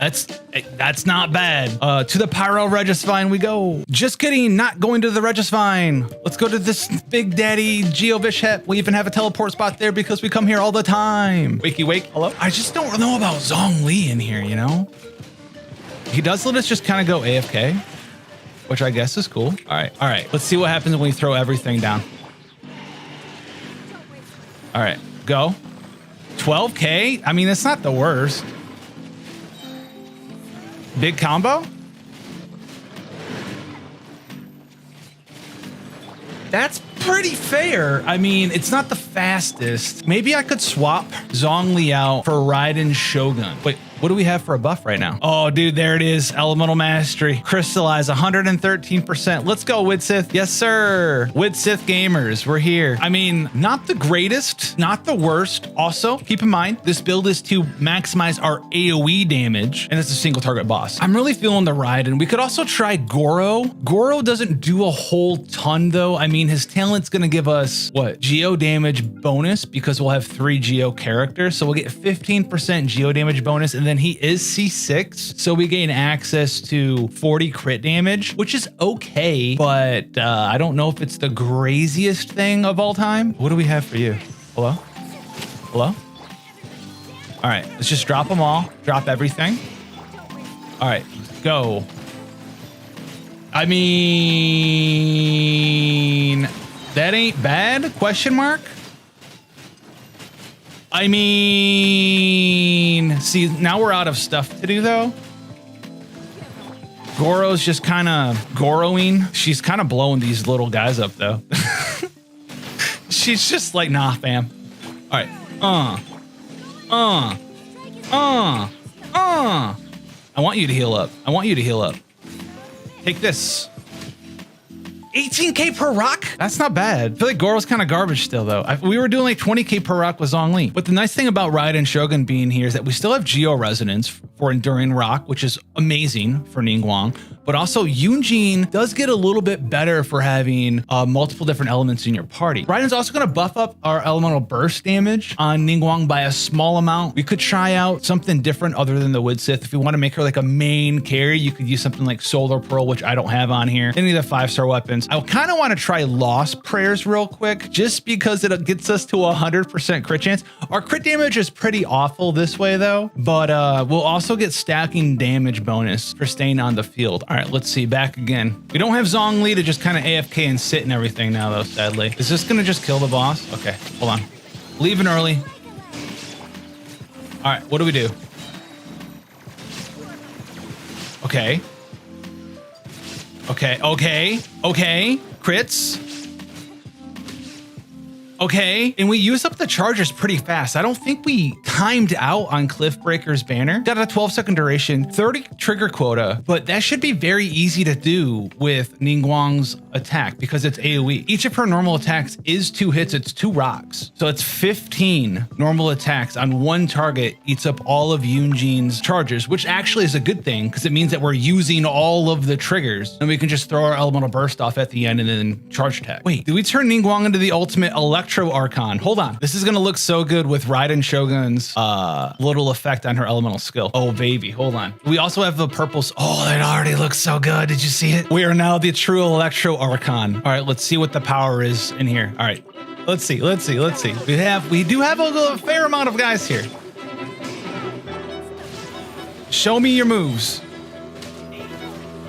That's not bad. To the Pyro Regisvine we go. Just kidding, not going to the Regisvine. Let's go to this Big Daddy Geovishep. We even have a teleport spot there because we come here all the time. Wakey wake, hello? I just don't know about Zhongli in here, you know? He does let us just kind of go AFK, which I guess is cool. All right. Let's see what happens when we throw everything down. All right, go. 12K? I mean, it's not the worst. Big combo? That's pretty fair. I mean, it's not the fastest. Maybe I could swap Zhongli out for Raiden Shogun. Wait, what do we have for a buff right now? Oh, dude, there it is. Elemental Mastery. Crystallize 113%. Let's go, Widsith. Yes, sir. Widsith gamers, we're here. I mean, not the greatest, not the worst. Also, keep in mind, this build is to maximize our AoE damage, and it's a single target boss. I'm really feeling the Raiden. We could also try Goro. Goro doesn't do a whole ton, though. I mean, his talent's gonna give us, what, Geo damage bonus, because we'll have 3 Geo characters. So we'll get 15% Geo damage bonus, and then he is C6, so we gain access to 40 crit damage, which is okay, but I don't know if it's the craziest thing of all time. What do we have for you? Hello? Hello? All right, let's just drop them all. Drop everything. All right, go. I mean, that ain't bad? Question mark? I mean, see, now we're out of stuff to do, though. Goro's just kind of Goroing. She's kind of blowing these little guys up, though. She's just like, nah, fam. All right. I want you to heal up. I want you to heal up. Take this. 18K per rock? That's not bad. I feel like Goro's kind of garbage still, though. We were doing like 20K per rock with Zhongli. But the nice thing about Raiden Shogun being here is that we still have Geo Resonance for Enduring Rock, which is amazing for Ningguang. But also Yunjin does get a little bit better for having multiple different elements in your party. Raiden's also going to buff up our elemental burst damage on Ningguang by a small amount. We could try out something different other than the Widsith. If you want to make her like a main carry, you could use something like Solar Pearl, which I don't have on here. Any of the 5-star weapons. I kind of want to try Lost Prayers real quick, just because it gets us to 100% crit chance. Our crit damage is pretty awful this way though, but we'll also get stacking damage bonus for staying on the field. All right, let's see, back again. We don't have Zhongli to just kind of AFK and sit and everything now though, sadly. Is this gonna just kill the boss? Okay, hold on. Leaving early. All right, what do we do? Okay. Okay. Crits. Okay, and we use up the chargers pretty fast. I don't think we timed out on Cliffbreaker's banner. Got a 12-second duration, 30 trigger quota, but that should be very easy to do with Ningguang's attack because it's AoE. Each of her normal attacks is 2 hits, it's 2 rocks. So it's 15 normal attacks on 1 target, eats up all of Yunjin's chargers, which actually is a good thing because it means that we're using all of the triggers and we can just throw our elemental burst off at the end and then charge attack. Wait, did we turn Ningguang into the ultimate Electro Archon? Hold on. This is gonna look so good with Raiden Shogun's little effect on her elemental skill. Oh baby, hold on. We also have the purples. Oh, that already looks so good. Did you see it? We are now the true Electro Archon. All right, let's see what the power is in here. All right, let's see. We do have a fair amount of guys here. Show me your moves.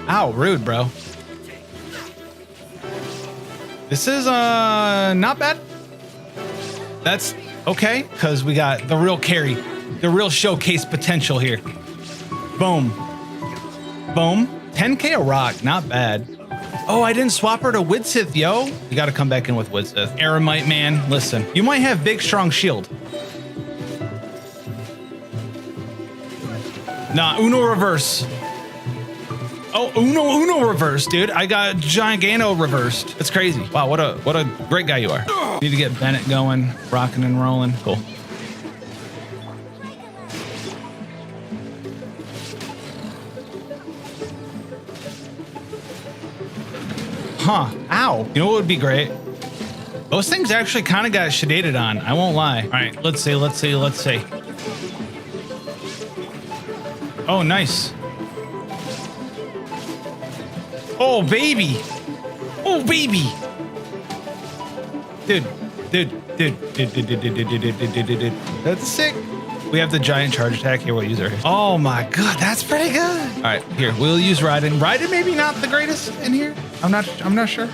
Ow, rude, bro. This is not bad. That's okay, because we got the real carry, the real showcase potential here. Boom. Boom. 10K a rock, not bad. Oh, I didn't swap her to Widsith, yo. You got to come back in with Widsith. Aramite, man, listen. You might have big, strong shield. Nah, Uno reverse. Oh, Uno reverse, dude. I got Gigano reversed. That's crazy. Wow, what a great guy you are. Need to get Bennett going, rocking and rolling. Cool. Huh, ow. You know what would be great? Those things actually kind of got shadated on, I won't lie. All right, let's see. Oh, nice. Oh, baby. Oh, baby. Dude. That's sick. We have the giant charge attack here. We'll use our. Oh my god, that's pretty good. All right, here we'll use Raiden. Raiden maybe not the greatest in here. I'm not sure.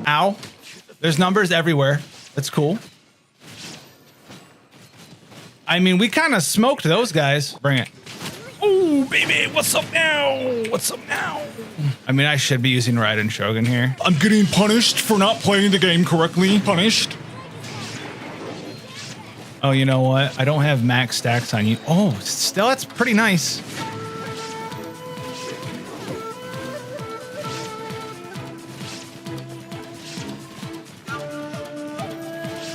Ow. There's numbers everywhere. That's cool. I mean, we kind of smoked those guys. Bring it. Oh, baby, what's up now? What's up now? I mean, I should be using Raiden Shogun here. I'm getting punished for not playing the game correctly. Punished. Oh, you know what? I don't have max stacks on you. Oh, still, that's pretty nice.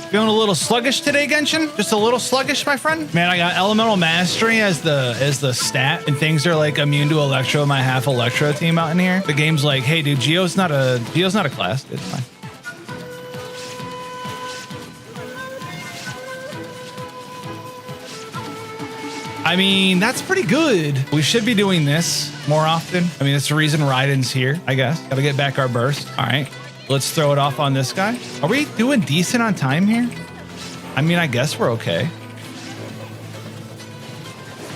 Feeling a little sluggish today, Genshin? Just a little sluggish, my friend? Man, I got Elemental Mastery as the stat, and things are like immune to Electro, my half Electro team out in here. The game's like, hey dude, Geo's not a class. It's fine. I mean, that's pretty good. We should be doing this more often. I mean, that's the reason Raiden's here, I guess. Gotta get back our burst. All right. Let's throw it off on this guy. Are we doing decent on time here? I mean, I guess we're okay.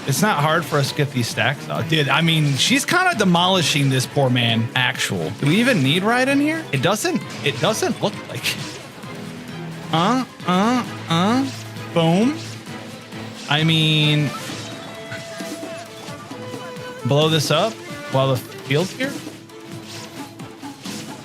It's not hard for us to get these stacks out. Dude, I mean, she's kind of demolishing this poor man. Actual. Do we even need Raiden here? It doesn't look like it. Boom. I mean, blow this up while the field's here.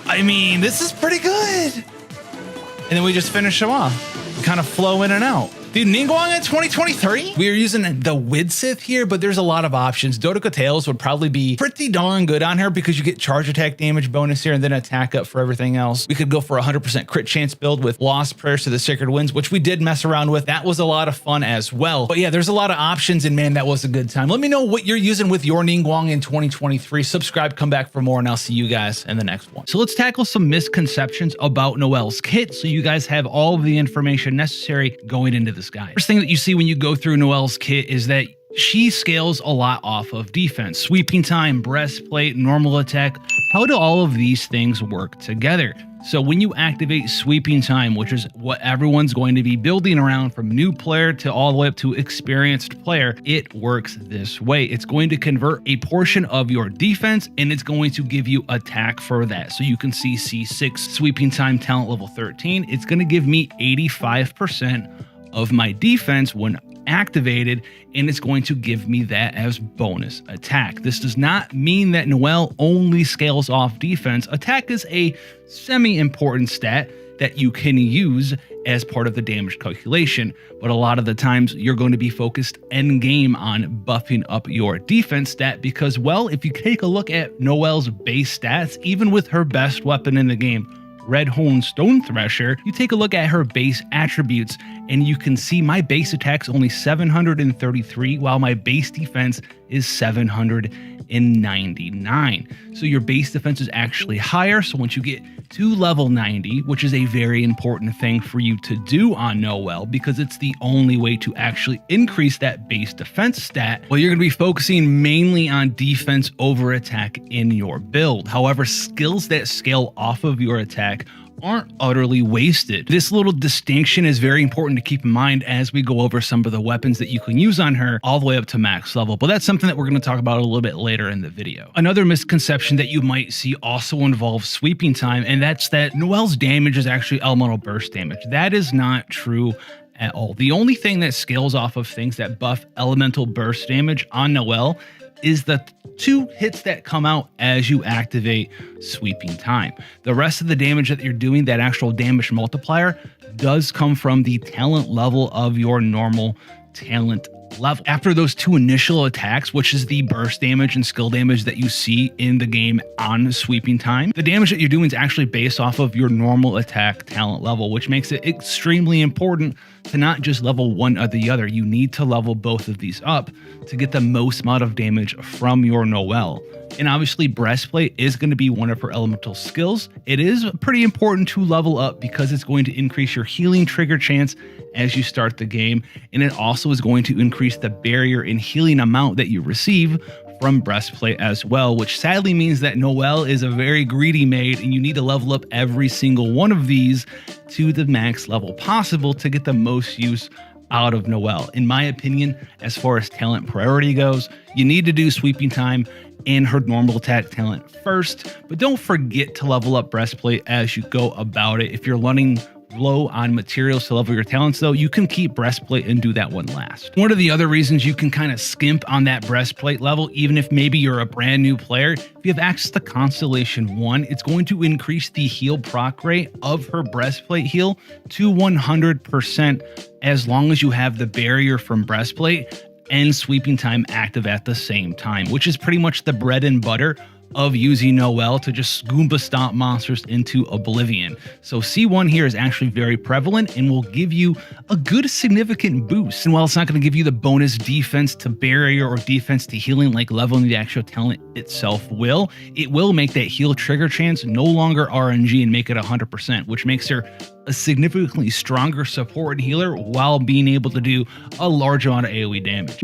I mean, this is pretty good. And then we just finish them off. We kind of flow in and out. Dude, Ningguang in 2023? We are using the Widsith here, but there's a lot of options. Dodoka Tails would probably be pretty darn good on her because you get charge attack damage bonus here and then attack up for everything else. We could go for a 100% crit chance build with Lost Prayers to the Sacred Winds, which we did mess around with. That was a lot of fun as well. But yeah, there's a lot of options, and man, that was a good time. Let me know what you're using with your Ningguang in 2023. Subscribe, come back for more, and I'll see you guys in the next one. So let's tackle some misconceptions about Noelle's kit so you guys have all of the information necessary going into this guide. First thing that you see when you go through Noelle's kit is that she scales a lot off of defense. Sweeping time, breastplate, normal attack. How do all of these things work together? So when you activate sweeping time, which is what everyone's going to be building around from new player to all the way up to experienced player, it works this way. It's going to convert a portion of your defense and it's going to give you attack for that. So you can see C6 sweeping time talent level 13. It's going to give me 85% of my defense when activated, and it's going to give me that as bonus attack. This does not mean that Noelle only scales off defense. Attack is a semi-important stat that you can use as part of the damage calculation, but a lot of the times you're going to be focused end game on buffing up your defense stat because, well, if you take a look at Noelle's base stats, even with her best weapon in the game, Red Horn Stone Thresher, you take a look at her base attributes and you can see my base attack's only 733 while my base defense is 799. So your base defense is actually higher. So once you get to level 90, which is a very important thing for you to do on Noelle because it's the only way to actually increase that base defense stat, well, you're going to be focusing mainly on defense over attack in your build. However, skills that scale off of your attack aren't utterly wasted. This little distinction is very important to keep in mind as we go over some of the weapons that you can use on her all the way up to max level, but that's something that we're going to talk about a little bit later in the video. Another misconception that you might see also involves sweeping time, and that's that Noelle's damage is actually elemental burst damage. That is not true at all. The only thing that scales off of things that buff elemental burst damage on Noelle is the 2 hits that come out as you activate sweeping time. The rest of the damage that you're doing, that actual damage multiplier, does come from the talent level of your normal talent level. After those 2 initial attacks, which is the burst damage and skill damage that you see in the game on sweeping time, the damage that you're doing is actually based off of your normal attack talent level, which makes it extremely important to not just level one or the other. You need to level both of these up to get the most amount of damage from your Noelle. And obviously Breastplate is going to be one of her elemental skills. It is pretty important to level up because it's going to increase your healing trigger chance as you start the game. And it also is going to increase the barrier and healing amount that you receive from Breastplate as well, which sadly means that Noelle is a very greedy maid and you need to level up every single one of these to the max level possible to get the most use out of Noelle. In my opinion, as far as talent priority goes, you need to do Sweeping Time and her normal attack talent first, but don't forget to level up Breastplate as you go about it. If you're running low on materials to level your talents though, you can keep Breastplate and do that one last. One of the other reasons you can kind of skimp on that Breastplate level, even if maybe you're a brand new player, if you have access to Constellation 1, it's going to increase the heal proc rate of her Breastplate heal to 100% as long as you have the barrier from Breastplate and Sweeping Time active at the same time, which is pretty much the bread and butter of using Noelle to just Goomba stomp monsters into oblivion. So C1 here is actually very prevalent and will give you a good significant boost. And while it's not going to give you the bonus defense to barrier or defense to healing like leveling the actual talent itself will, it will make that heal trigger chance no longer RNG and make it 100%, which makes her a significantly stronger support and healer while being able to do a large amount of AoE damage.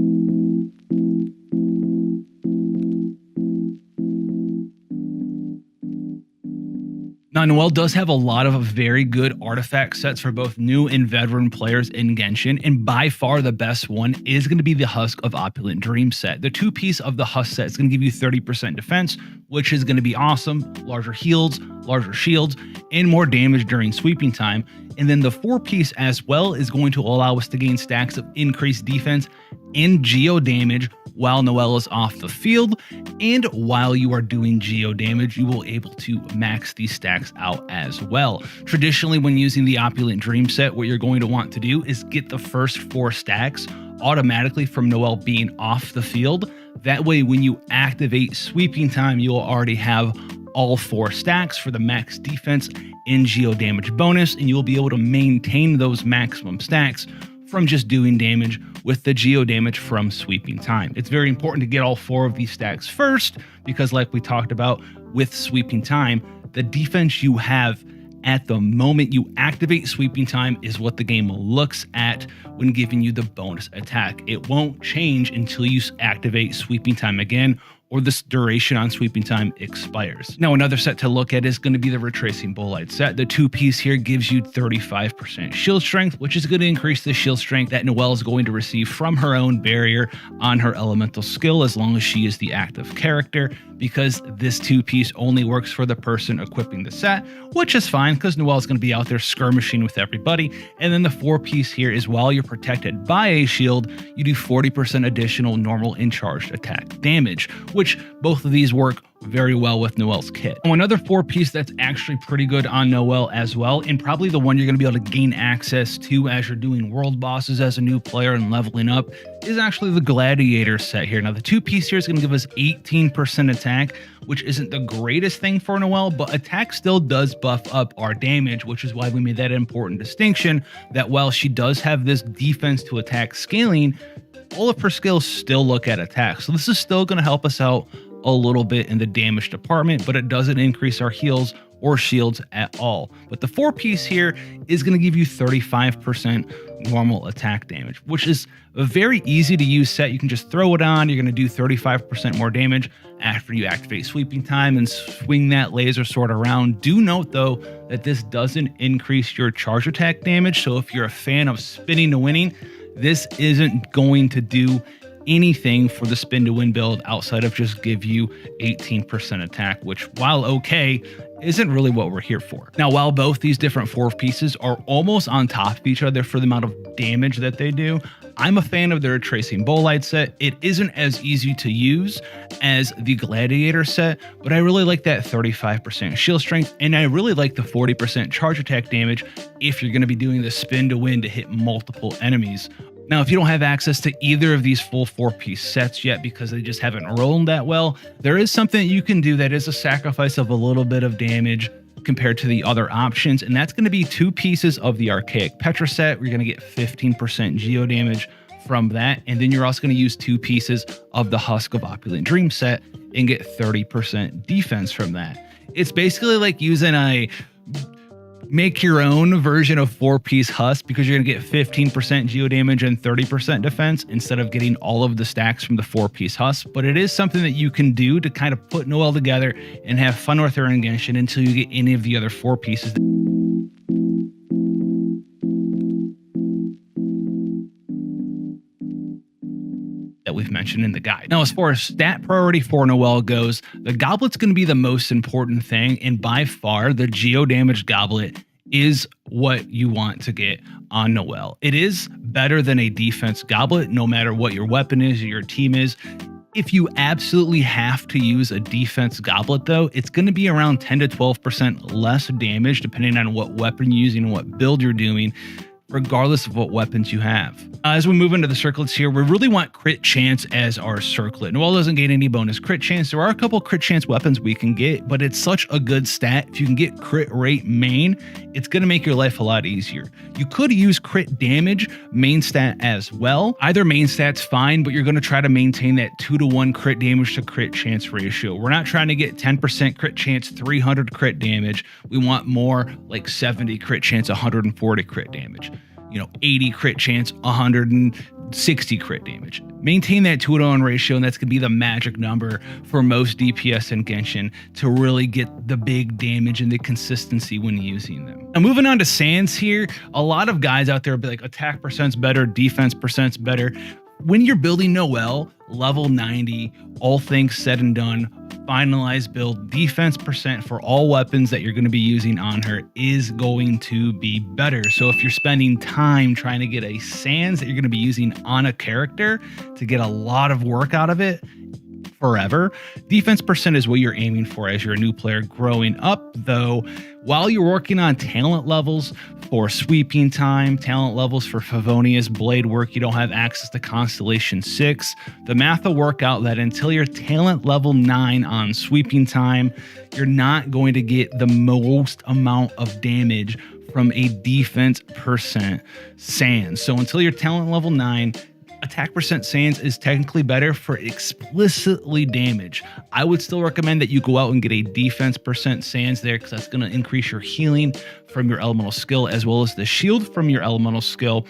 Now, Noelle does have a lot of very good artifact sets for both new and veteran players in Genshin, and by far the best one is going to be the Husk of Opulent Dream set. The 2-piece of the Husk set is going to give you 30% defense, which is going to be awesome, larger heals, larger shields, and more damage during Sweeping Time. And then the 4-piece as well is going to allow us to gain stacks of increased defense and geo damage while Noelle is off the field, and while you are doing geo damage, you will be able to max these stacks out as well. Traditionally, when using the Opulent Dream set, what you're going to want to do is get the first 4 stacks automatically from Noelle being off the field. That way, when you activate Sweeping Time, you'll already have all 4 stacks for the max defense and geo damage bonus, and you'll be able to maintain those maximum stacks from just doing damage with the geo damage from Sweeping Time. It's very important to get all 4 of these stacks first because, like we talked about with Sweeping Time, the defense you have at the moment you activate Sweeping Time is what the game looks at when giving you the bonus attack. It won't change until you activate Sweeping Time again, or this duration on Sweeping Time expires. Now, another set to look at is going to be the Retracing Bolide set. The 2-piece here gives you 35% shield strength, which is going to increase the shield strength that Noelle is going to receive from her own barrier on her elemental skill as long as she is the active character, because this 2-piece only works for the person equipping the set, which is fine because Noelle is going to be out there skirmishing with everybody. And then the 4-piece here is while you're protected by a shield, you do 40% additional normal and charged attack damage, which both of these work very well with Noelle's kit. Now, another 4-piece that's actually pretty good on Noelle as well, and probably the one you're going to be able to gain access to as you're doing world bosses as a new player and leveling up, is actually the Gladiator set here. Now, the 2-piece here is going to give us 18% attack, which isn't the greatest thing for Noelle, but attack still does buff up our damage, which is why we made that important distinction that while she does have this defense to attack scaling, all of her skills still look at attack. So this is still going to help us out a little bit in the damage department, but it doesn't increase our heals or shields at all. But the 4-piece here is going to give you 35% normal attack damage, which is a very easy to use set. You can just throw it on. You're going to do 35% more damage after you activate Sweeping Time and swing that laser sword around. Do note though that this doesn't increase your charge attack damage. So if you're a fan of spinning to winning, this isn't going to do anything for the spin to win build outside of just give you 18% attack, which, while okay, isn't really what we're here for. Now, while both these different 4-pieces are almost on top of each other for the amount of damage that they do, I'm a fan of the Retracing Bolide set. It isn't as easy to use as the Gladiator set, but I really like that 35% shield strength, and I really like the 40% charge attack damage if you're going to be doing the spin to win to hit multiple enemies. Now, if you don't have access to either of these full 4-piece sets yet because they just haven't rolled that well, there is something you can do that is a sacrifice of a little bit of damage compared to the other options, and that's going to be 2 pieces of the Archaic Petra set. We're going to get 15% geo damage from that. And then you're also going to use 2 pieces of the Husk of Opulent Dream set and get 30% defense from that. It's basically like using a make your own version of 4-piece Husk, because you're going to get 15% geo damage and 30% defense instead of getting all of the stacks from the 4-piece Husk. But it is something that you can do to kind of put Noelle together and have fun with her in Genshin until you get any of the other 4 pieces that we've mentioned in the guide. Now, as far as stat priority for Noelle goes, the goblet's going to be the most important thing, and by far the geo damage goblet is what you want to get on Noelle. It is better than a defense goblet, no matter what your weapon is or your team is. If you absolutely have to use a defense goblet, though, it's going to be around 10 to 12% less damage, depending on what weapon you're using and what build you're doing, regardless of what weapons you have. As we move into the circlets here, we really want crit chance as our circlet. Noelle doesn't get any bonus crit chance. There are a couple crit chance weapons we can get, but it's such a good stat. If you can get crit rate main, it's going to make your life a lot easier. You could use crit damage main stat as well. Either main stat's fine, but you're going to try to maintain that 2-to-1 crit damage to crit chance ratio. We're not trying to get 10% crit chance, 300 crit damage. We want more like 70 crit chance, 140 crit damage. 80 crit chance, 160 crit damage. Maintain that 2-to-1 ratio, and that's going to be the magic number for most DPS in Genshin to really get the big damage and the consistency when using them. Now, moving on to Sands here, a lot of guys out there will be like, attack percent's better, defense percent's better. When you're building Noelle, level 90, all things said and done, finalized build, defense percent for all weapons that you're going to be using on her is going to be better. So if you're spending time trying to get a Sands that you're going to be using on a character to get a lot of work out of it forever, defense percent is what you're aiming for as you're a new player growing up. Though, while you're working on talent levels for sweeping time, talent levels for Favonius blade work, you don't have access to Constellation 6. The math will work out that until you're talent level 9 on sweeping time, you're not going to get the most amount of damage from a defense percent Sands. So until you're talent level 9, attack percent Sands is technically better for explicitly damage. I would still recommend that you go out and get a defense percent Sands there, because that's going to increase your healing from your elemental skill as well as the shield from your elemental skill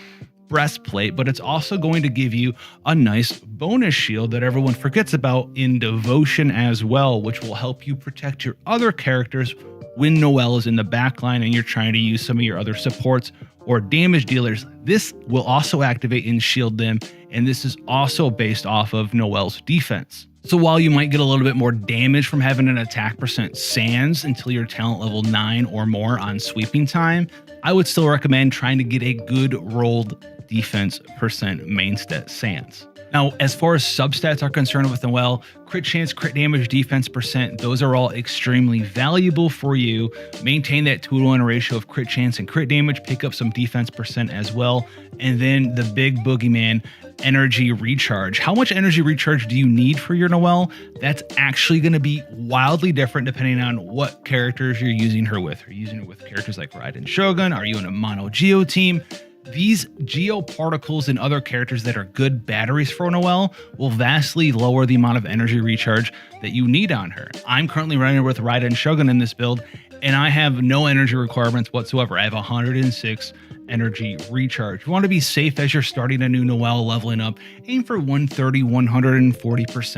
breastplate, but it's also going to give you a nice bonus shield that everyone forgets about in Devotion as well, which will help you protect your other characters when Noelle is in the backline and you're trying to use some of your other supports or damage dealers. This will also activate and shield them, and this is also based off of Noelle's defense. So while you might get a little bit more damage from having an attack percent Sands until you're talent level 9 or more on sweeping time, I would still recommend trying to get a good rolled defense percent main stat Sands. Now, as far as substats are concerned with Noelle, crit chance, crit damage, defense percent, those are all extremely valuable for you. Maintain that 2-to-1 ratio of crit chance and crit damage, pick up some defense percent as well. And then the big boogeyman, energy recharge. How much energy recharge do you need for your Noelle? That's actually going to be wildly different depending on what characters you're using her with. Are you using her with characters like Raiden Shogun? Are you in a mono Geo team? These geo particles and other characters that are good batteries for Noelle will vastly lower the amount of energy recharge that you need on her. I'm currently running with Raiden Shogun in this build, and I have no energy requirements whatsoever. I have 106 energy recharge. You want to be safe as you're starting a new Noelle leveling up. Aim for 130, 140%,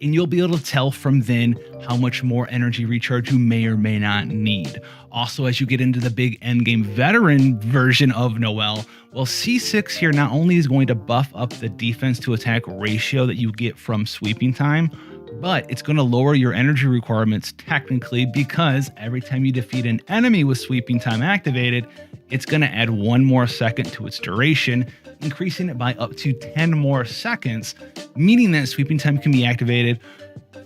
and you'll be able to tell from then how much more energy recharge you may or may not need. Also, as you get into the big endgame veteran version of Noelle, well, C6 here not only is going to buff up the defense to attack ratio that you get from sweeping time, but it's going to lower your energy requirements technically, because every time you defeat an enemy with sweeping time activated, it's going to add 1 more second to its duration, increasing it by up to 10 more seconds, meaning that sweeping time can be activated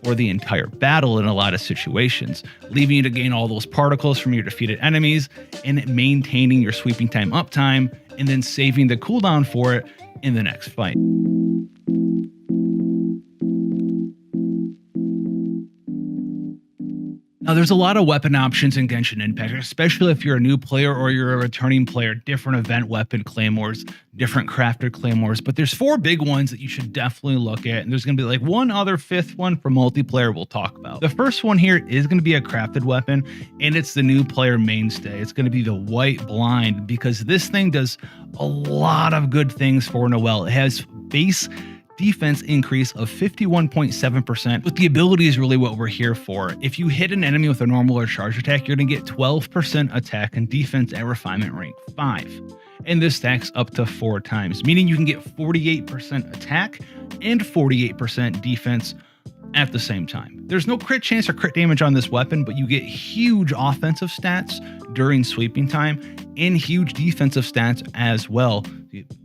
for the entire battle in a lot of situations, leaving you to gain all those particles from your defeated enemies and maintaining your sweeping time uptime, and then saving the cooldown for it in the next fight. Now, there's a lot of weapon options in Genshin Impact, especially if you're a new player or you're a returning player, different event weapon claymores, different crafted claymores, but there's 4 big ones that you should definitely look at. And there's going to be like one other 5th one for multiplayer we'll talk about. The first one here is going to be a crafted weapon, and it's the new player mainstay. It's going to be the White Blind, because this thing does a lot of good things for Noelle. It has base defense increase of 51.7%, but the ability is really what we're here for. If you hit an enemy with a normal or charge attack, you're going to get 12% attack and defense at refinement rank 5. And this stacks up to 4 times, meaning you can get 48% attack and 48% defense at the same time. There's no crit chance or crit damage on this weapon, but you get huge offensive stats during sweeping time and huge defensive stats as well.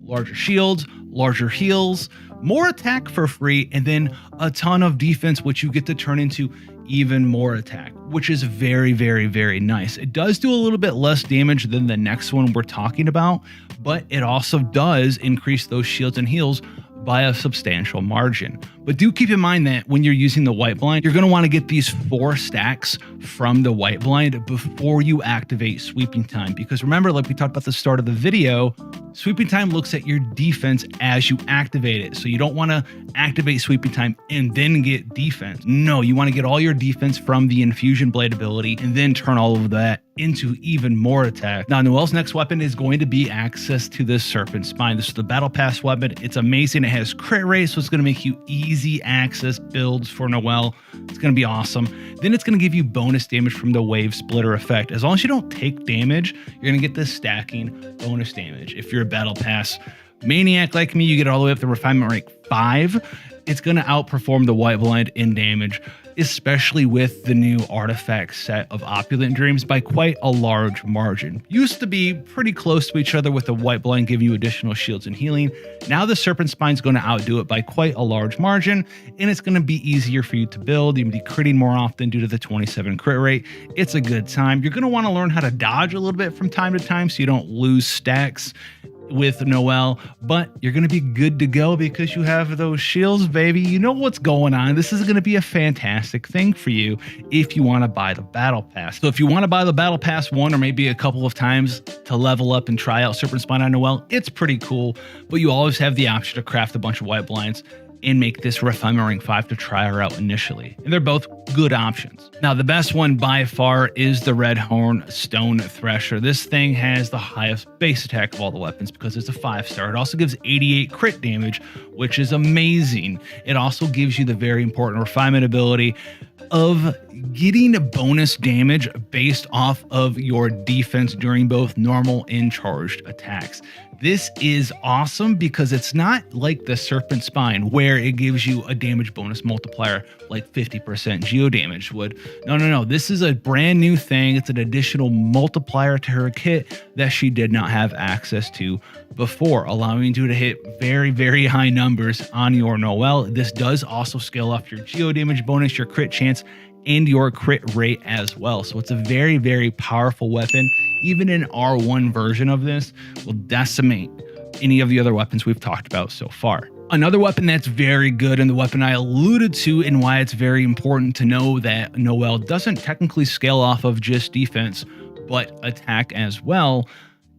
Larger shields, larger heals, more attack for free, and then a ton of defense, which you get to turn into even more attack, which is very, very, very nice. It does do a little bit less damage than the next one we're talking about, but it also does increase those shields and heals by a substantial margin. But do keep in mind that when you're using the White Blind, you're going to want to get these 4 stacks from the White Blind before you activate Sweeping Time. Because remember, like we talked about at the start of the video, Sweeping Time looks at your defense as you activate it. So you don't want to activate Sweeping Time and then get defense. No, you want to get all your defense from the Infusion Blade ability and then turn all of that into even more attack. Now, Noelle's next weapon is going to be access to this Serpent Spine. This is the Battle Pass weapon. It's amazing. It has crit rate, so it's going to make you easy access builds for Noelle. It's going to be awesome. Then it's going to give you bonus damage from the Wave Splitter effect. As long as you don't take damage, you're going to get this stacking bonus damage. If you're a Battle Pass maniac like me, you get all the way up to refinement rank 5. It's going to outperform the White Blind in damage, especially with the new artifact set of Opulent Dreams by quite a large margin. Used to be pretty close to each other with the White Blind giving you additional shields and healing. Now the Serpent Spine is going to outdo it by quite a large margin, and it's going to be easier for you to build. You're going to be critting more often due to the 27 crit rate. It's a good time. You're going to want to learn how to dodge a little bit from time to time so you don't lose stacks with Noelle, but you're going to be good to go because you have those shields, baby. You know what's going on. This is going to be a fantastic thing for you if you want to buy the Battle Pass. So if you want to buy the Battle Pass one or maybe a couple of times to level up and try out Serpent Spine on Noelle, it's pretty cool, but you always have the option to craft a bunch of White Blinds and make this refinement rank 5 to try her out initially. And they're both good options. Now, the best one by far is the Red Horn Stone Thresher. This thing has the highest base attack of all the weapons because it's a 5-star. It also gives 88 crit damage, which is amazing. It also gives you the very important refinement ability of getting bonus damage based off of your defense during both normal and charged attacks. This is awesome because it's not like the Serpent Spine where it gives you a damage bonus multiplier like 50% geo damage would. No. This is a brand new thing. It's an additional multiplier to her kit that she did not have access to before, allowing you to hit very, very high numbers on your Noelle. This does also scale up your geo damage bonus, your crit chance, and your crit rate as well. So it's a very, very powerful weapon. Even an R1 version of this will decimate any of the other weapons we've talked about so far. Another weapon that's very good, and the weapon I alluded to and why it's very important to know that Noelle doesn't technically scale off of just defense, but attack as well,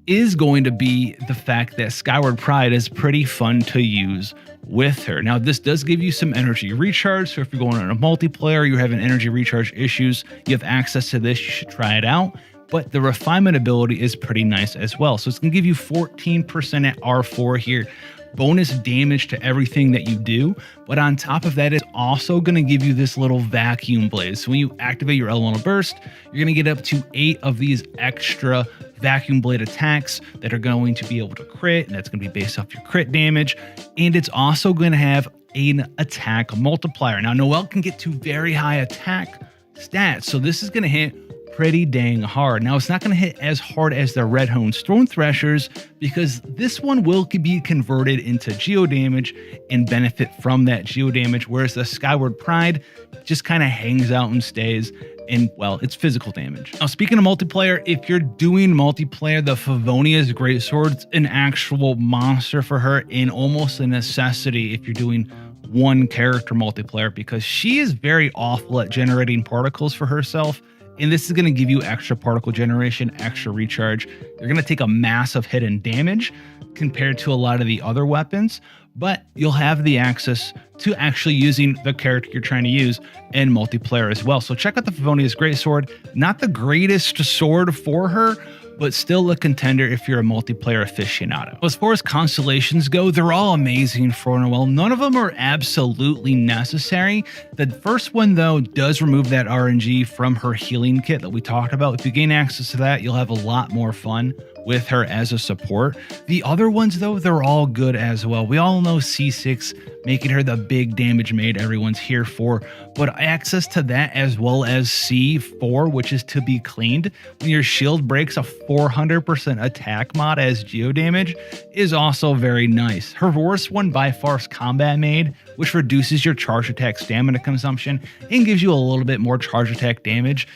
is going to be the fact that Skyward Pride is pretty fun to use with her. Now, this does give you some energy recharge, so if you're going on a multiplayer, you're having energy recharge issues, you have access to this, you should try it out. But the refinement ability is pretty nice as well. So it's going to give you 14% at R4 here, bonus damage to everything that you do. But on top of that, it's also going to give you this little vacuum blade. So when you activate your elemental burst, you're going to get up to 8 of these extra vacuum blade attacks that are going to be able to crit, and that's going to be based off your crit damage. And it's also going to have an attack multiplier. Now, Noelle can get to very high attack stats, so this is going to hit pretty dang hard. Now, it's not going to hit as hard as the Red Horn Stone Threshers because this one will be converted into geo damage and benefit from that geo damage, whereas the Skyward Pride just kind of hangs out and stays in, well, it's physical damage. Now, speaking of multiplayer, if you're doing multiplayer, the Favonia's Greatsword's an actual monster for her and almost a necessity if you're doing one character multiplayer because she is very awful at generating particles for herself. And this is going to give you extra particle generation, extra recharge. You're going to take a massive hit in damage compared to a lot of the other weapons, but you'll have the access to actually using the character you're trying to use in multiplayer as well. So check out the Favonius Greatsword. Not the greatest sword for her, but still a contender if you're a multiplayer aficionado. As far as constellations go, they're all amazing for Noelle. None of them are absolutely necessary. The first one, though, does remove that RNG from her healing kit that we talked about. If you gain access to that, you'll have a lot more fun with her as a support. The other ones, though, they're all good as well. We all know C6 making her the big damage maid everyone's here for, but access to that as well as C4, which is to be cleaned when your shield breaks a 400% attack mod as geo damage, is also very nice. Her worst one by far is Combat Maid, which reduces your charge attack stamina consumption and gives you a little bit more charge attack damage.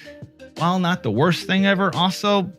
While not the worst thing ever, also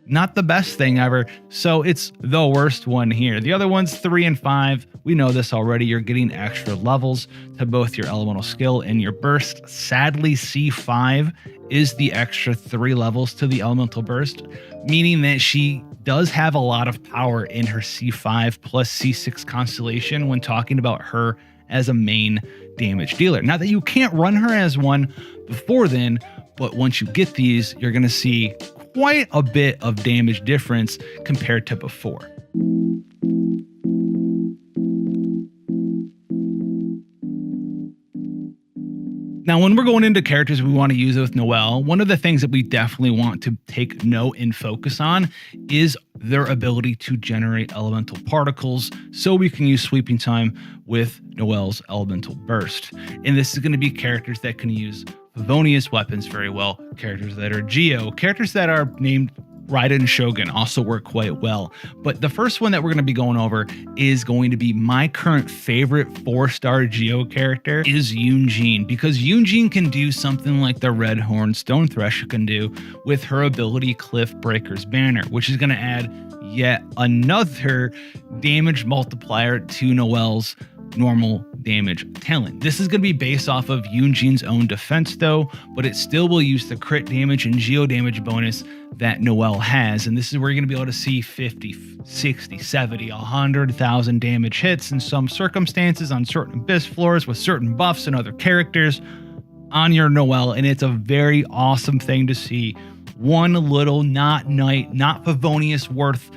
not the best thing ever, so it's the worst one here. The other ones, 3 and 5, we know this already. You're getting extra levels to both your elemental skill and your burst. Sadly, C5 is the extra 3 levels to the elemental burst, meaning that she does have a lot of power in her C5 plus C6 constellation when talking about her as a main damage dealer. Not that you can't run her as one before then, but once you get these, you're going to see quite a bit of damage difference compared to before. Now, when we're going into characters we want to use with Noelle, one of the things that we definitely want to take note and focus on is their ability to generate elemental particles so we can use sweeping time with Noelle's elemental burst. And this is going to be characters that can use Favonius weapons very well, characters that are Geo, characters that are named Raiden Shogun also work quite well. But the first one that we're going to be going over is going to be my current favorite 4-star Geo character is Yunjin, because Yunjin can do something like the Red Horn Stone Thresher can do with her ability Cliff Breaker's Banner, which is going to add yet another damage multiplier to Noelle's normal damage talent. This is going to be based off of Yunjin's own defense though, but it still will use the crit damage and geo damage bonus that Noelle has. And this is where you're going to be able to see 50, 60, 70, 100,000 damage hits in some circumstances on certain abyss floors with certain buffs and other characters on your Noelle. And it's a very awesome thing to see one little not Favonius worth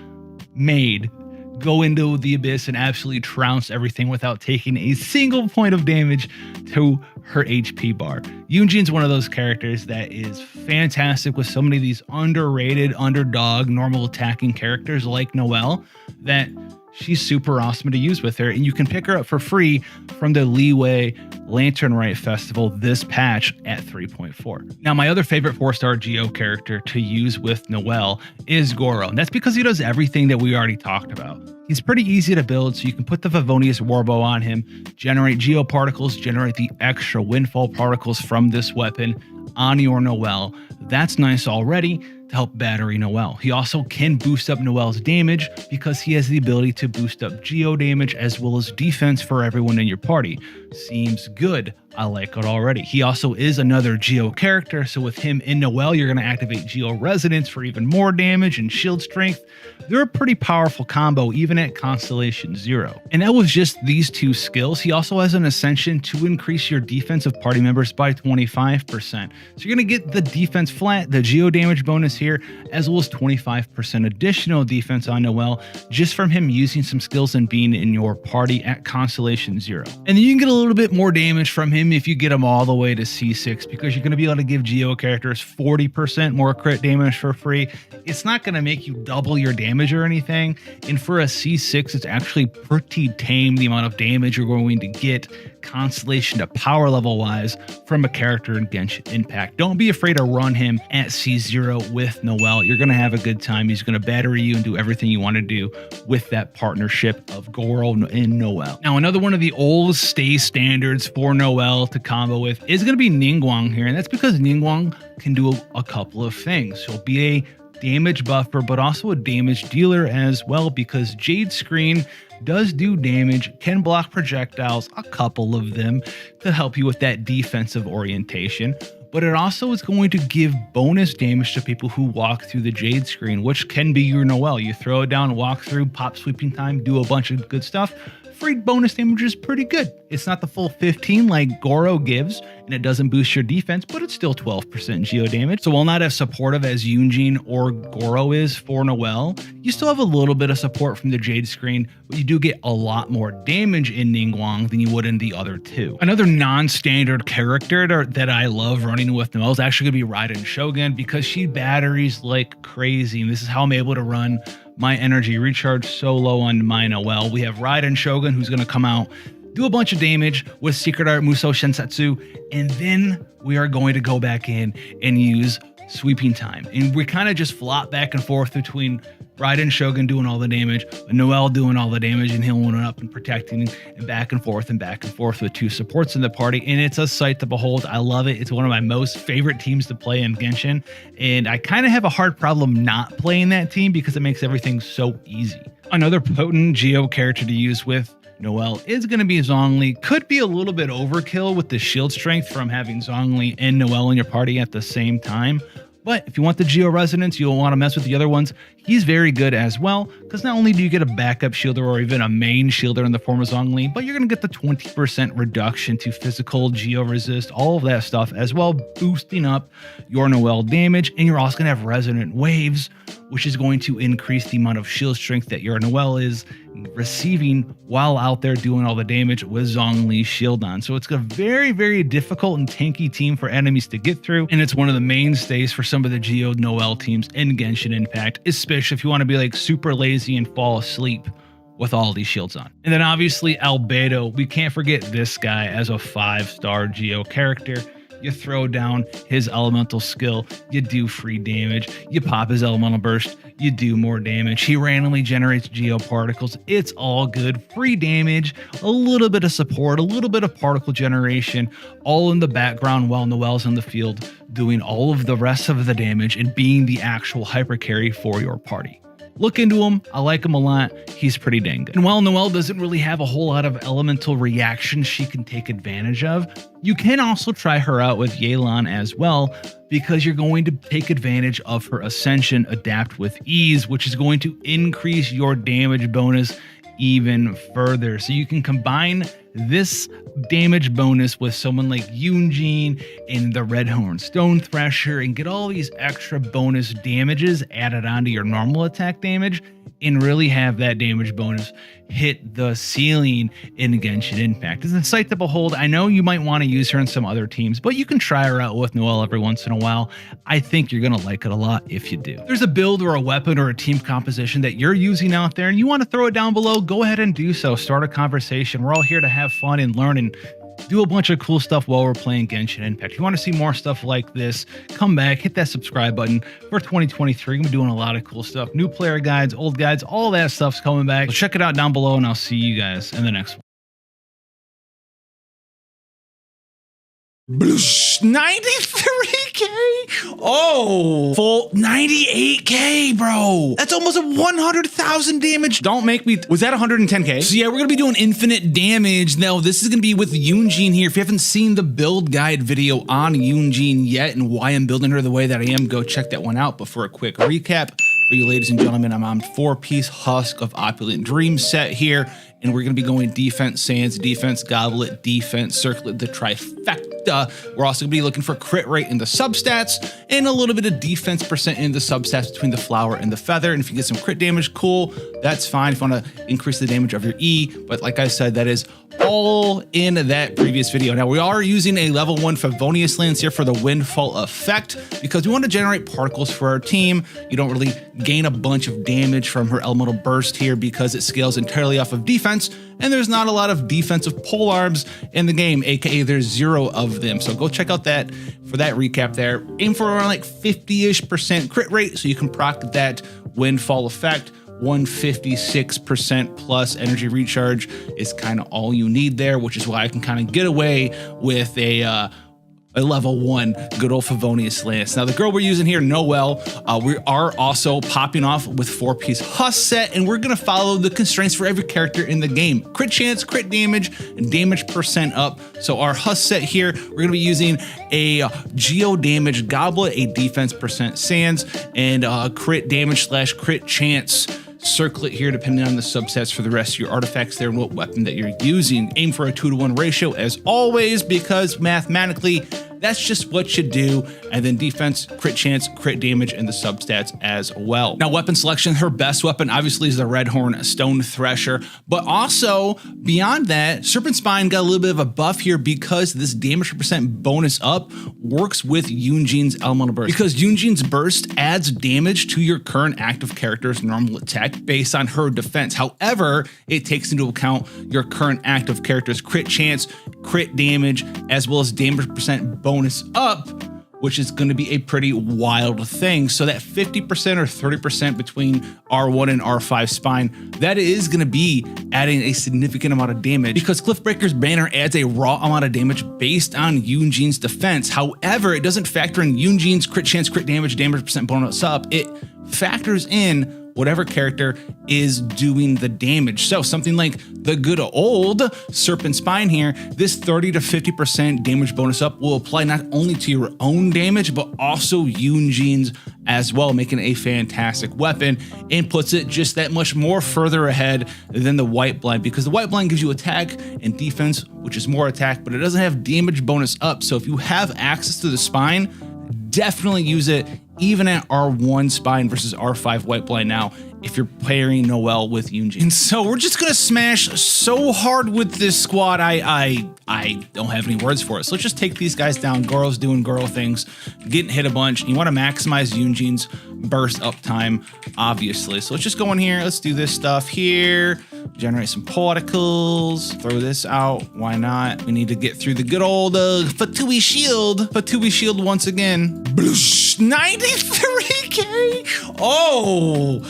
maid go into the abyss and absolutely trounce everything without taking a single point of damage to her HP bar. Yunjin's one of those characters that is fantastic with so many of these underrated underdog normal attacking characters like Noelle that she's super awesome to use with her, and you can pick her up for free from the Leeway Lantern Rite Festival this patch at 3.4. Now, my other favorite 4-star Geo character to use with Noelle is Goro, and that's because he does everything that we already talked about. He's pretty easy to build, so you can put the Favonius Warbow on him, generate Geo particles, generate the extra windfall particles from this weapon on your Noelle. That's nice already to help battery Noelle. He also can boost up Noelle's damage because he has the ability to boost up geo damage as well as defense for everyone in your party. Seems good. I like it already. He also is another Geo character, so with him in Noelle, you're going to activate Geo Resonance for even more damage and shield strength. They're a pretty powerful combo, even at Constellation 0. And that was just these two skills. He also has an Ascension to increase your defensive party members by 25%. So you're going to get the defense flat, the Geo damage bonus here, as well as 25% additional defense on Noelle, just from him using some skills and being in your party at Constellation 0. And then you can get a little bit more damage from him if you get him all the way to C6, because you're going to be able to give Geo characters 40% more crit damage for free. It's not going to make you double your damage or anything, and for a C6 it's actually pretty tame the amount of damage you're going to get constellation to power level wise from a character in Genshin Impact. Don't be afraid to run him at C0 with Noelle. You're going to have a good time. He's going to battery you and do everything you want to do with that partnership of Goro and Noelle. Now, another one of the old stay standards for Noelle to combo with is going to be Ningguang here, and that's because Ningguang can do a couple of things. He'll be a damage buffer, but also a damage dealer as well, because Jade Screen does do damage, can block projectiles, a couple of them, to help you with that defensive orientation. But it also is going to give bonus damage to people who walk through the Jade screen, which can be your Noelle. You throw it down, walk through, pop sweeping time, do a bunch of good stuff. Free bonus damage is pretty good. It's not the full 15 like Goro gives, and it doesn't boost your defense, but it's still 12% geo damage. So while not as supportive as Yunjin or Goro is for Noelle, you still have a little bit of support from the Jade screen, but you do get a lot more damage in Ningguang than you would in the other two. Another non-standard character that I love running with Noelle is actually going to be Raiden Shogun, because she batteries like crazy, and this is how I'm able to run my energy recharge so low on my Noelle. We have Raiden Shogun, who's going to come out, do a bunch of damage with Secret Art Musou Shensetsu, and then we are going to go back in and use Sweeping Time. And we kind of just flop back and forth between Raiden Shogun doing all the damage, Noelle doing all the damage and healing up and protecting, and back and forth with two supports in the party. And it's a sight to behold. I love it. It's one of my most favorite teams to play in Genshin. And I kind of have a hard problem not playing that team because it makes everything so easy. Another potent Geo character to use with Noelle is going to be Zhongli. Could be a little bit overkill with the shield strength from having Zhongli and Noelle in your party at the same time. But if you want the Geo Resonance, you'll want to mess with the other ones. He's very good as well, because not only do you get a backup shielder or even a main shielder in the form of Zhongli, but you're going to get the 20% reduction to physical Geo Resist, all of that stuff as well, boosting up your Noelle damage. And you're also going to have Resonant Waves, which is going to increase the amount of shield strength that your Noelle is receiving while out there doing all the damage with Zhongli's shield on. So it's a very, very difficult and tanky team for enemies to get through, and it's one of the mainstays for some of the Geo Noelle teams in Genshin Impact, especially if you want to be like super lazy and fall asleep with all these shields on. And then obviously Albedo, we can't forget this guy as a 5-star Geo character. You throw down his elemental skill, you do free damage, you pop his elemental burst, you do more damage. He randomly generates geo particles. It's all good. Free damage, a little bit of support, a little bit of particle generation, all in the background while Noelle's in the field doing all of the rest of the damage and being the actual hyper carry for your party. Look into him. I like him a lot. He's pretty dang good. And while Noelle doesn't really have a whole lot of elemental reactions she can take advantage of, you can also try her out with Yelan as well, because you're going to take advantage of her Ascension Adapt with Ease, which is going to increase your damage bonus even further. So you can combine this damage bonus with someone like Yunjin and the Redhorn Stone Thresher and get all these extra bonus damages added onto your normal attack damage and really have that damage bonus hit the ceiling in Genshin Impact. It's a sight to behold. I know you might want to use her in some other teams, but you can try her out with Noelle every once in a while. I think you're going to like it a lot if you do. If there's a build or a weapon or a team composition that you're using out there and you want to throw it down below, go ahead and do so. Start a conversation. We're all here to have fun and learn and do a bunch of cool stuff while we're playing Genshin Impact. If you want to see more stuff like this, come back, hit that subscribe button. For 2023, we're doing a lot of cool stuff. New player guides, old guides, all that stuff's coming back. So check it out down below, and I'll see you guys in the next one. Bloosh, 93K. Oh, full 98K, bro. That's almost a 100,000 damage. Don't make me. Was that 110K? So yeah, we're gonna be doing infinite damage. Now this is gonna be with Yunjin here. If you haven't seen the build guide video on Yunjin yet and why I'm building her the way that I am, go check that one out. But for a quick recap for you ladies and gentlemen, I'm on 4-piece Husk of Opulent Dream set here. And we're going to be going defense sands, defense goblet, defense circlet, the trifecta. We're also going to be looking for crit rate in the substats and a little bit of defense percent in the substats between the flower and the feather. And if you get some crit damage, cool, that's fine. If you want to increase the damage of your E, but like I said, that is all in that previous video. Now we are using a level 1 Favonius Lance here for the Windfall effect because we want to generate particles for our team. You don't really gain a bunch of damage from her elemental burst here because it scales entirely off of defense, and there's not a lot of defensive polearms in the game, aka there's 0 of them. So go check out that for that recap there. Aim for around like 50-ish% crit rate so you can proc that Windfall effect. 156% plus energy recharge is kind of all you need there, which is why I can kind of get away with a a level 1 good old Favonius Lance. Now the girl we're using here, Noelle, we are also popping off with 4-piece Huss set, and we're gonna follow the constraints for every character in the game. Crit chance, crit damage, and damage percent up. So our Huss set here, we're gonna be using a geo damage goblet, a defense percent sands, and crit damage / crit chance circlet here depending on the subsets for the rest of your artifacts there and what weapon that you're using. Aim for a 2-to-1 ratio as always, because mathematically that's just what you do. And then defense, crit chance, crit damage, and the substats as well. Now weapon selection, her best weapon obviously is the Red Horn Stone Thresher, but also beyond that, Serpent Spine got a little bit of a buff here because this damage percent bonus up works with Yunjin's Elemental Burst. Because Yunjin's Burst adds damage to your current active character's normal attack based on her defense. However, it takes into account your current active character's crit chance, crit damage, as well as damage percent bonus up, which is going to be a pretty wild thing. So that 50% or 30% between R1 and R5 spine, that is going to be adding a significant amount of damage because Cliffbreaker's banner adds a raw amount of damage based on Yunjin's defense. However, it doesn't factor in Yunjin's crit chance, crit damage, damage percent bonus up. It factors in whatever character is doing the damage. So something like the good old Serpent Spine here, this 30 to 50% damage bonus up will apply not only to your own damage, but also Yunjin's as well, making it a fantastic weapon and puts it just that much more further ahead than the White Blind, because the White Blind gives you attack and defense, which is more attack, but it doesn't have damage bonus up. So if you have access to the spine, definitely use it even at R1 spine versus R5 White Blind now if you're pairing Noelle with Yunjin. And so we're just gonna smash so hard with this squad, I don't have any words for it. So let's just take these guys down. Goro's doing Goro things, getting hit a bunch. You wanna maximize Yunjin's burst uptime, obviously. So let's just go in here, let's do this stuff here. Generate some particles, throw this out, why not? We need to get through the good old Fatui Shield. Fatui Shield once again. 93k! Oh!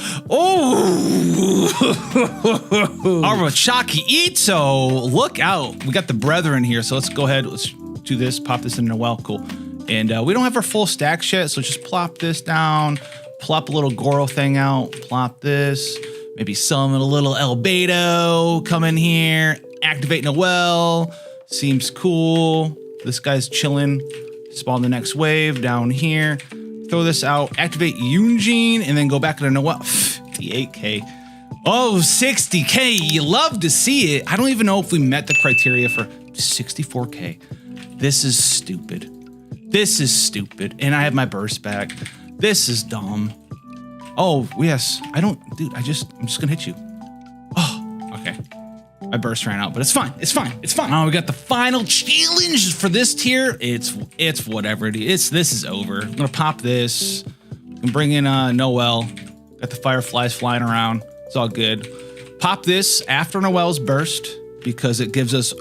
Arachaki Ito! Look out! We got the brethren here, so let's go ahead, let's do this, pop this in Noelle, cool. And we don't have our full stacks yet, so just plop this down, plop a little Goro thing out, plop this, maybe summon a little Albedo, come in here, activate Noelle, seems cool. This guy's chilling. Spawn the next wave down here. Throw this out, activate Yunjin, and then go back to Noelle. 58k. Oh, 60k. You love to see it. I don't even know if we met the criteria for 64k. This is stupid. This is stupid. And I have my burst back. This is dumb. Oh, yes. I'm just gonna hit you. Oh, okay. My burst ran out, but it's fine. It's fine. It's fine. Oh, we got the final challenge for this tier. It's whatever it is. This is over. I'm gonna pop this. And bring in Noelle. Got the fireflies flying around. It's all good. Pop this after Noelle's burst because it gives us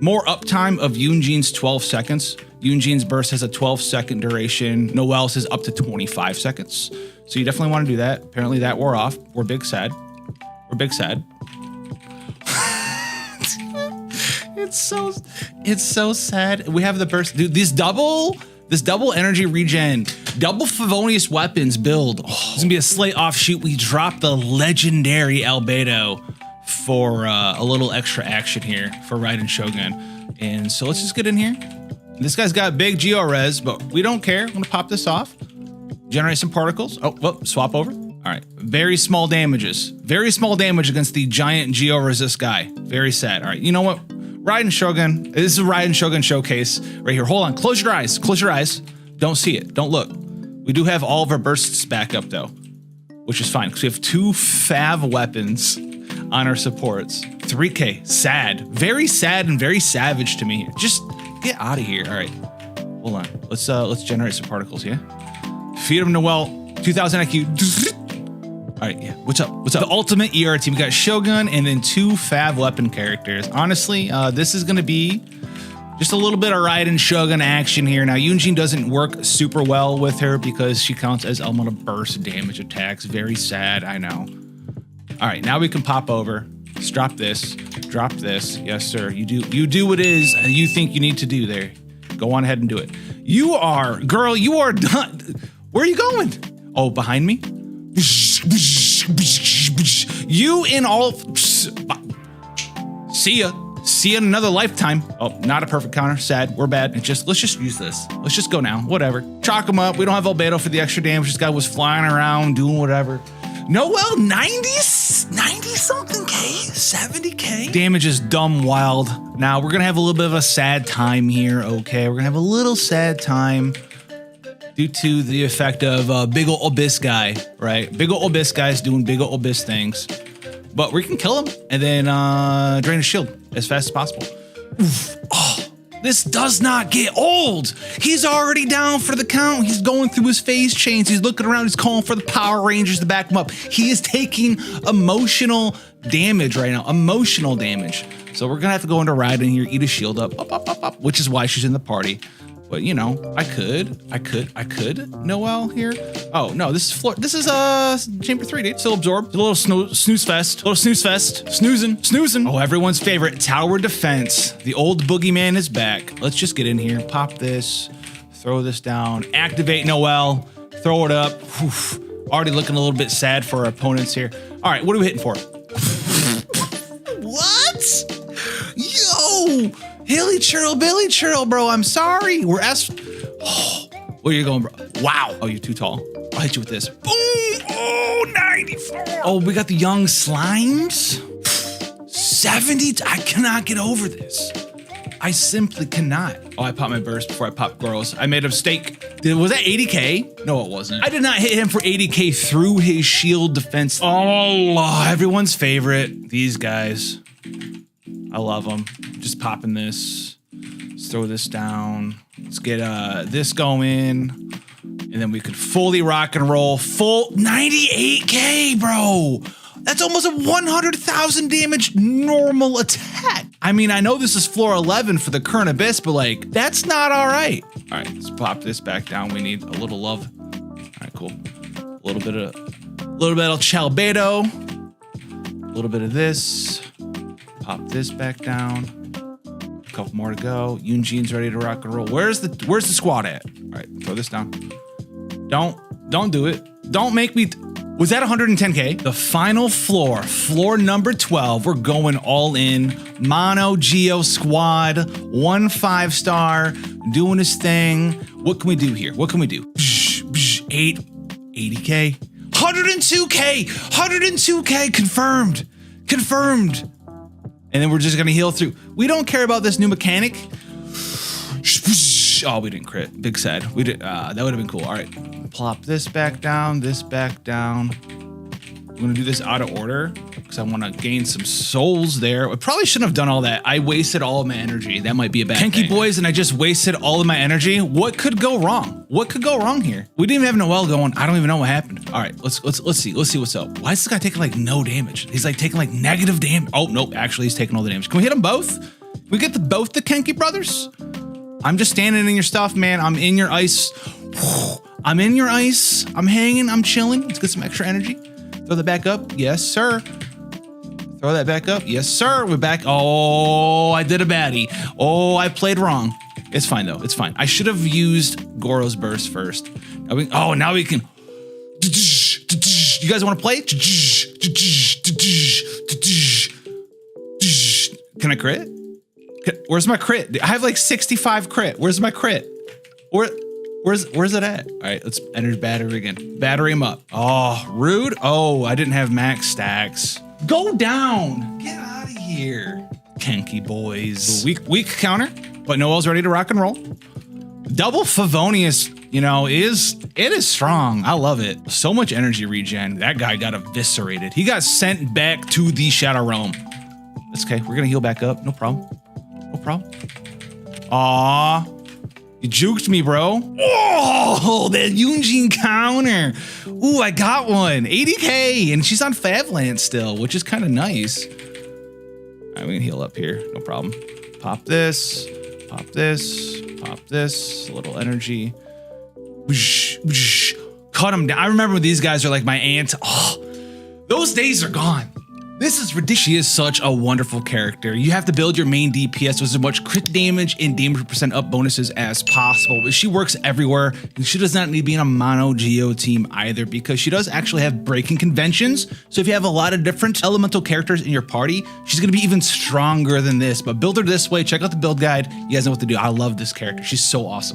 more uptime of Yunjin's 12 seconds. Yunjin's burst has a 12-second duration. Noelle's is up to 25 seconds. So you definitely want to do that. Apparently that wore off. We're big sad. We're big sad. It's so sad. We have the burst. Dude, this double energy regen, double Favonius weapons build. Oh, it's gonna be a slight offshoot. We drop the legendary Albedo for a little extra action here for Raiden Shogun. And so let's just get in here. This guy's got big Geo res, but we don't care. I'm gonna pop this off. Generate some particles. Oh, whoop, swap over. All right, very small damages. Very small damage against the giant Geo resist guy. Very sad. All right, you know what? Raiden Shogun, this is a Raiden Shogun showcase right here. Hold on, close your eyes, close your eyes. Don't see it, don't look. We do have all of our bursts back up though, which is fine because we have 2 fav weapons on our supports. 3k, sad, very sad and very savage to me. Just get out of here. All right, hold on. Let's generate some particles here. Feed him Noelle, 2000 IQ. All right, yeah, what's up? What's up? The ultimate ER team. We got Shogun and then 2 fav weapon characters. Honestly, this is gonna be just a little bit of Raiden Shogun action here. Now, Yunjin doesn't work super well with her because she counts as elemental burst damage attacks. Very sad, I know. All right, now we can pop over. Let's drop this. Drop this. Yes, sir. You do what it is you think you need to do there. Go on ahead and do it. You are, girl, you are done. Where are you going? Oh, behind me? You in all, see ya. See you in another lifetime. Oh, not a perfect counter. Sad. We're bad. Let's just use this. Let's just go now. Whatever. Chalk him up. We don't have Albedo for the extra damage. This guy was flying around doing whatever. Noel, 90 something K, 70K. Damage is dumb wild. Now we're gonna have a little bit of a sad time here. Okay, we're gonna have a little sad time due to the effect of big ol' abyss guy, right? Big ol' abyss guy's doing big ol' abyss things. But we can kill him and then drain his shield as fast as possible. Oof. Oh, this does not get old. He's already down for the count. He's going through his phase chains. He's looking around. He's calling for the Power Rangers to back him up. He is taking emotional damage right now. Emotional damage. So we're gonna have to go into ride in here, eat a shield up, which is why she's in the party. But you know, I could Noel here. Oh no, this is floor. This is chamber 3, dude. Still absorb. A little snooze fest. Snoozing. Oh, everyone's favorite tower defense. The old boogeyman is back. Let's just get in here. Pop this. Throw this down. Activate Noel. Throw it up. Oof. Already looking a little bit sad for our opponents here. All right, what are we hitting for? What? Yo. Billy Churl, bro. I'm sorry. We're oh, where are you going, bro? Wow. Oh, you're too tall. I'll hit you with this. Boom. Oh, 94. Oh, we got the young slimes. 70. I cannot get over this. I simply cannot. Oh, I popped my burst before I popped Goros. I made a mistake. Was that 80K? No, it wasn't. I did not hit him for 80K through his shield defense. Oh, everyone's favorite. These guys. I love them. Just popping this. Let's throw this down. Let's get this going. And then we could fully rock and roll. Full 98K, bro. That's almost a 100,000 damage normal attack. I mean, I know this is floor 11 for the current abyss, but like, that's not all right. All right, let's pop this back down. We need a little love. All right, cool. A little bit of Chalbedo. A little bit of this. Pop this back down. A couple more to go. Yunjin's ready to rock and roll. Where's the squad at? All right, throw this down. Don't do it. Don't make me. Was that 110K? The final floor number 12. We're going all in. Mono Geo squad, 1 5-star, doing his thing. What can we do here? What can we do? 80K, 102K, confirmed. And then we're just gonna heal through. We don't care about this new mechanic. Oh, we didn't crit. Big sad. We did. That would have been cool. All right, plop this back down. I'm gonna do this out of order because I want to gain some souls there. I probably shouldn't have done all that. I wasted all of my energy. That might be a bad thing. Boys, and I just wasted all of my energy. What could go wrong? What could go wrong here? We didn't even have Noel going. I don't even know what happened. All right, let's see what's up. Why is this guy taking like no damage? He's like taking like negative damage. Oh nope, actually he's taking all the damage. Can we hit them both? Can we get both the Kenki brothers? I'm just standing in your stuff, man. I'm in your ice. I'm in your ice. I'm hanging. I'm chilling. Let's get some extra energy. Throw that back up. Yes, sir. Throw that back up. Yes, sir. We're back. Oh, I did a baddie. Oh, I played wrong. It's fine, though. It's fine. I should have used Goro's burst first. Now we can. You guys want to play? Can I crit? Where's my crit? I have like 65 crit. Where's my crit? Where's it at? All right, let's enter battery again. Battery him up. Oh, rude. Oh, I didn't have max stacks. Go down. Get out of here. Kenki boys. Weak counter, but Noel's ready to rock and roll. Double Favonius, it is strong. I love it. So much energy regen. That guy got eviscerated. He got sent back to the Shadow Realm. That's okay. We're gonna heal back up. No problem. Aw. You juked me, bro. Oh, that Yunjin counter. Ooh, I got one. 80K, and she's on Favland still, which is kind of nice. All right, we can heal up here. No problem. Pop this. A little energy. Cut them down. I remember when these guys are like my aunt. Oh, those days are gone. This is ridiculous. She is such a wonderful character. You have to build your main DPS with as much crit damage and damage percent up bonuses as possible, but she works everywhere. She does not need to be in a mono Geo team either, because she does actually have breaking conventions. So if you have a lot of different elemental characters in your party, she's gonna be even stronger than this. But build her this way, check out the build guide. You guys know what to do. I love this character. She's so awesome.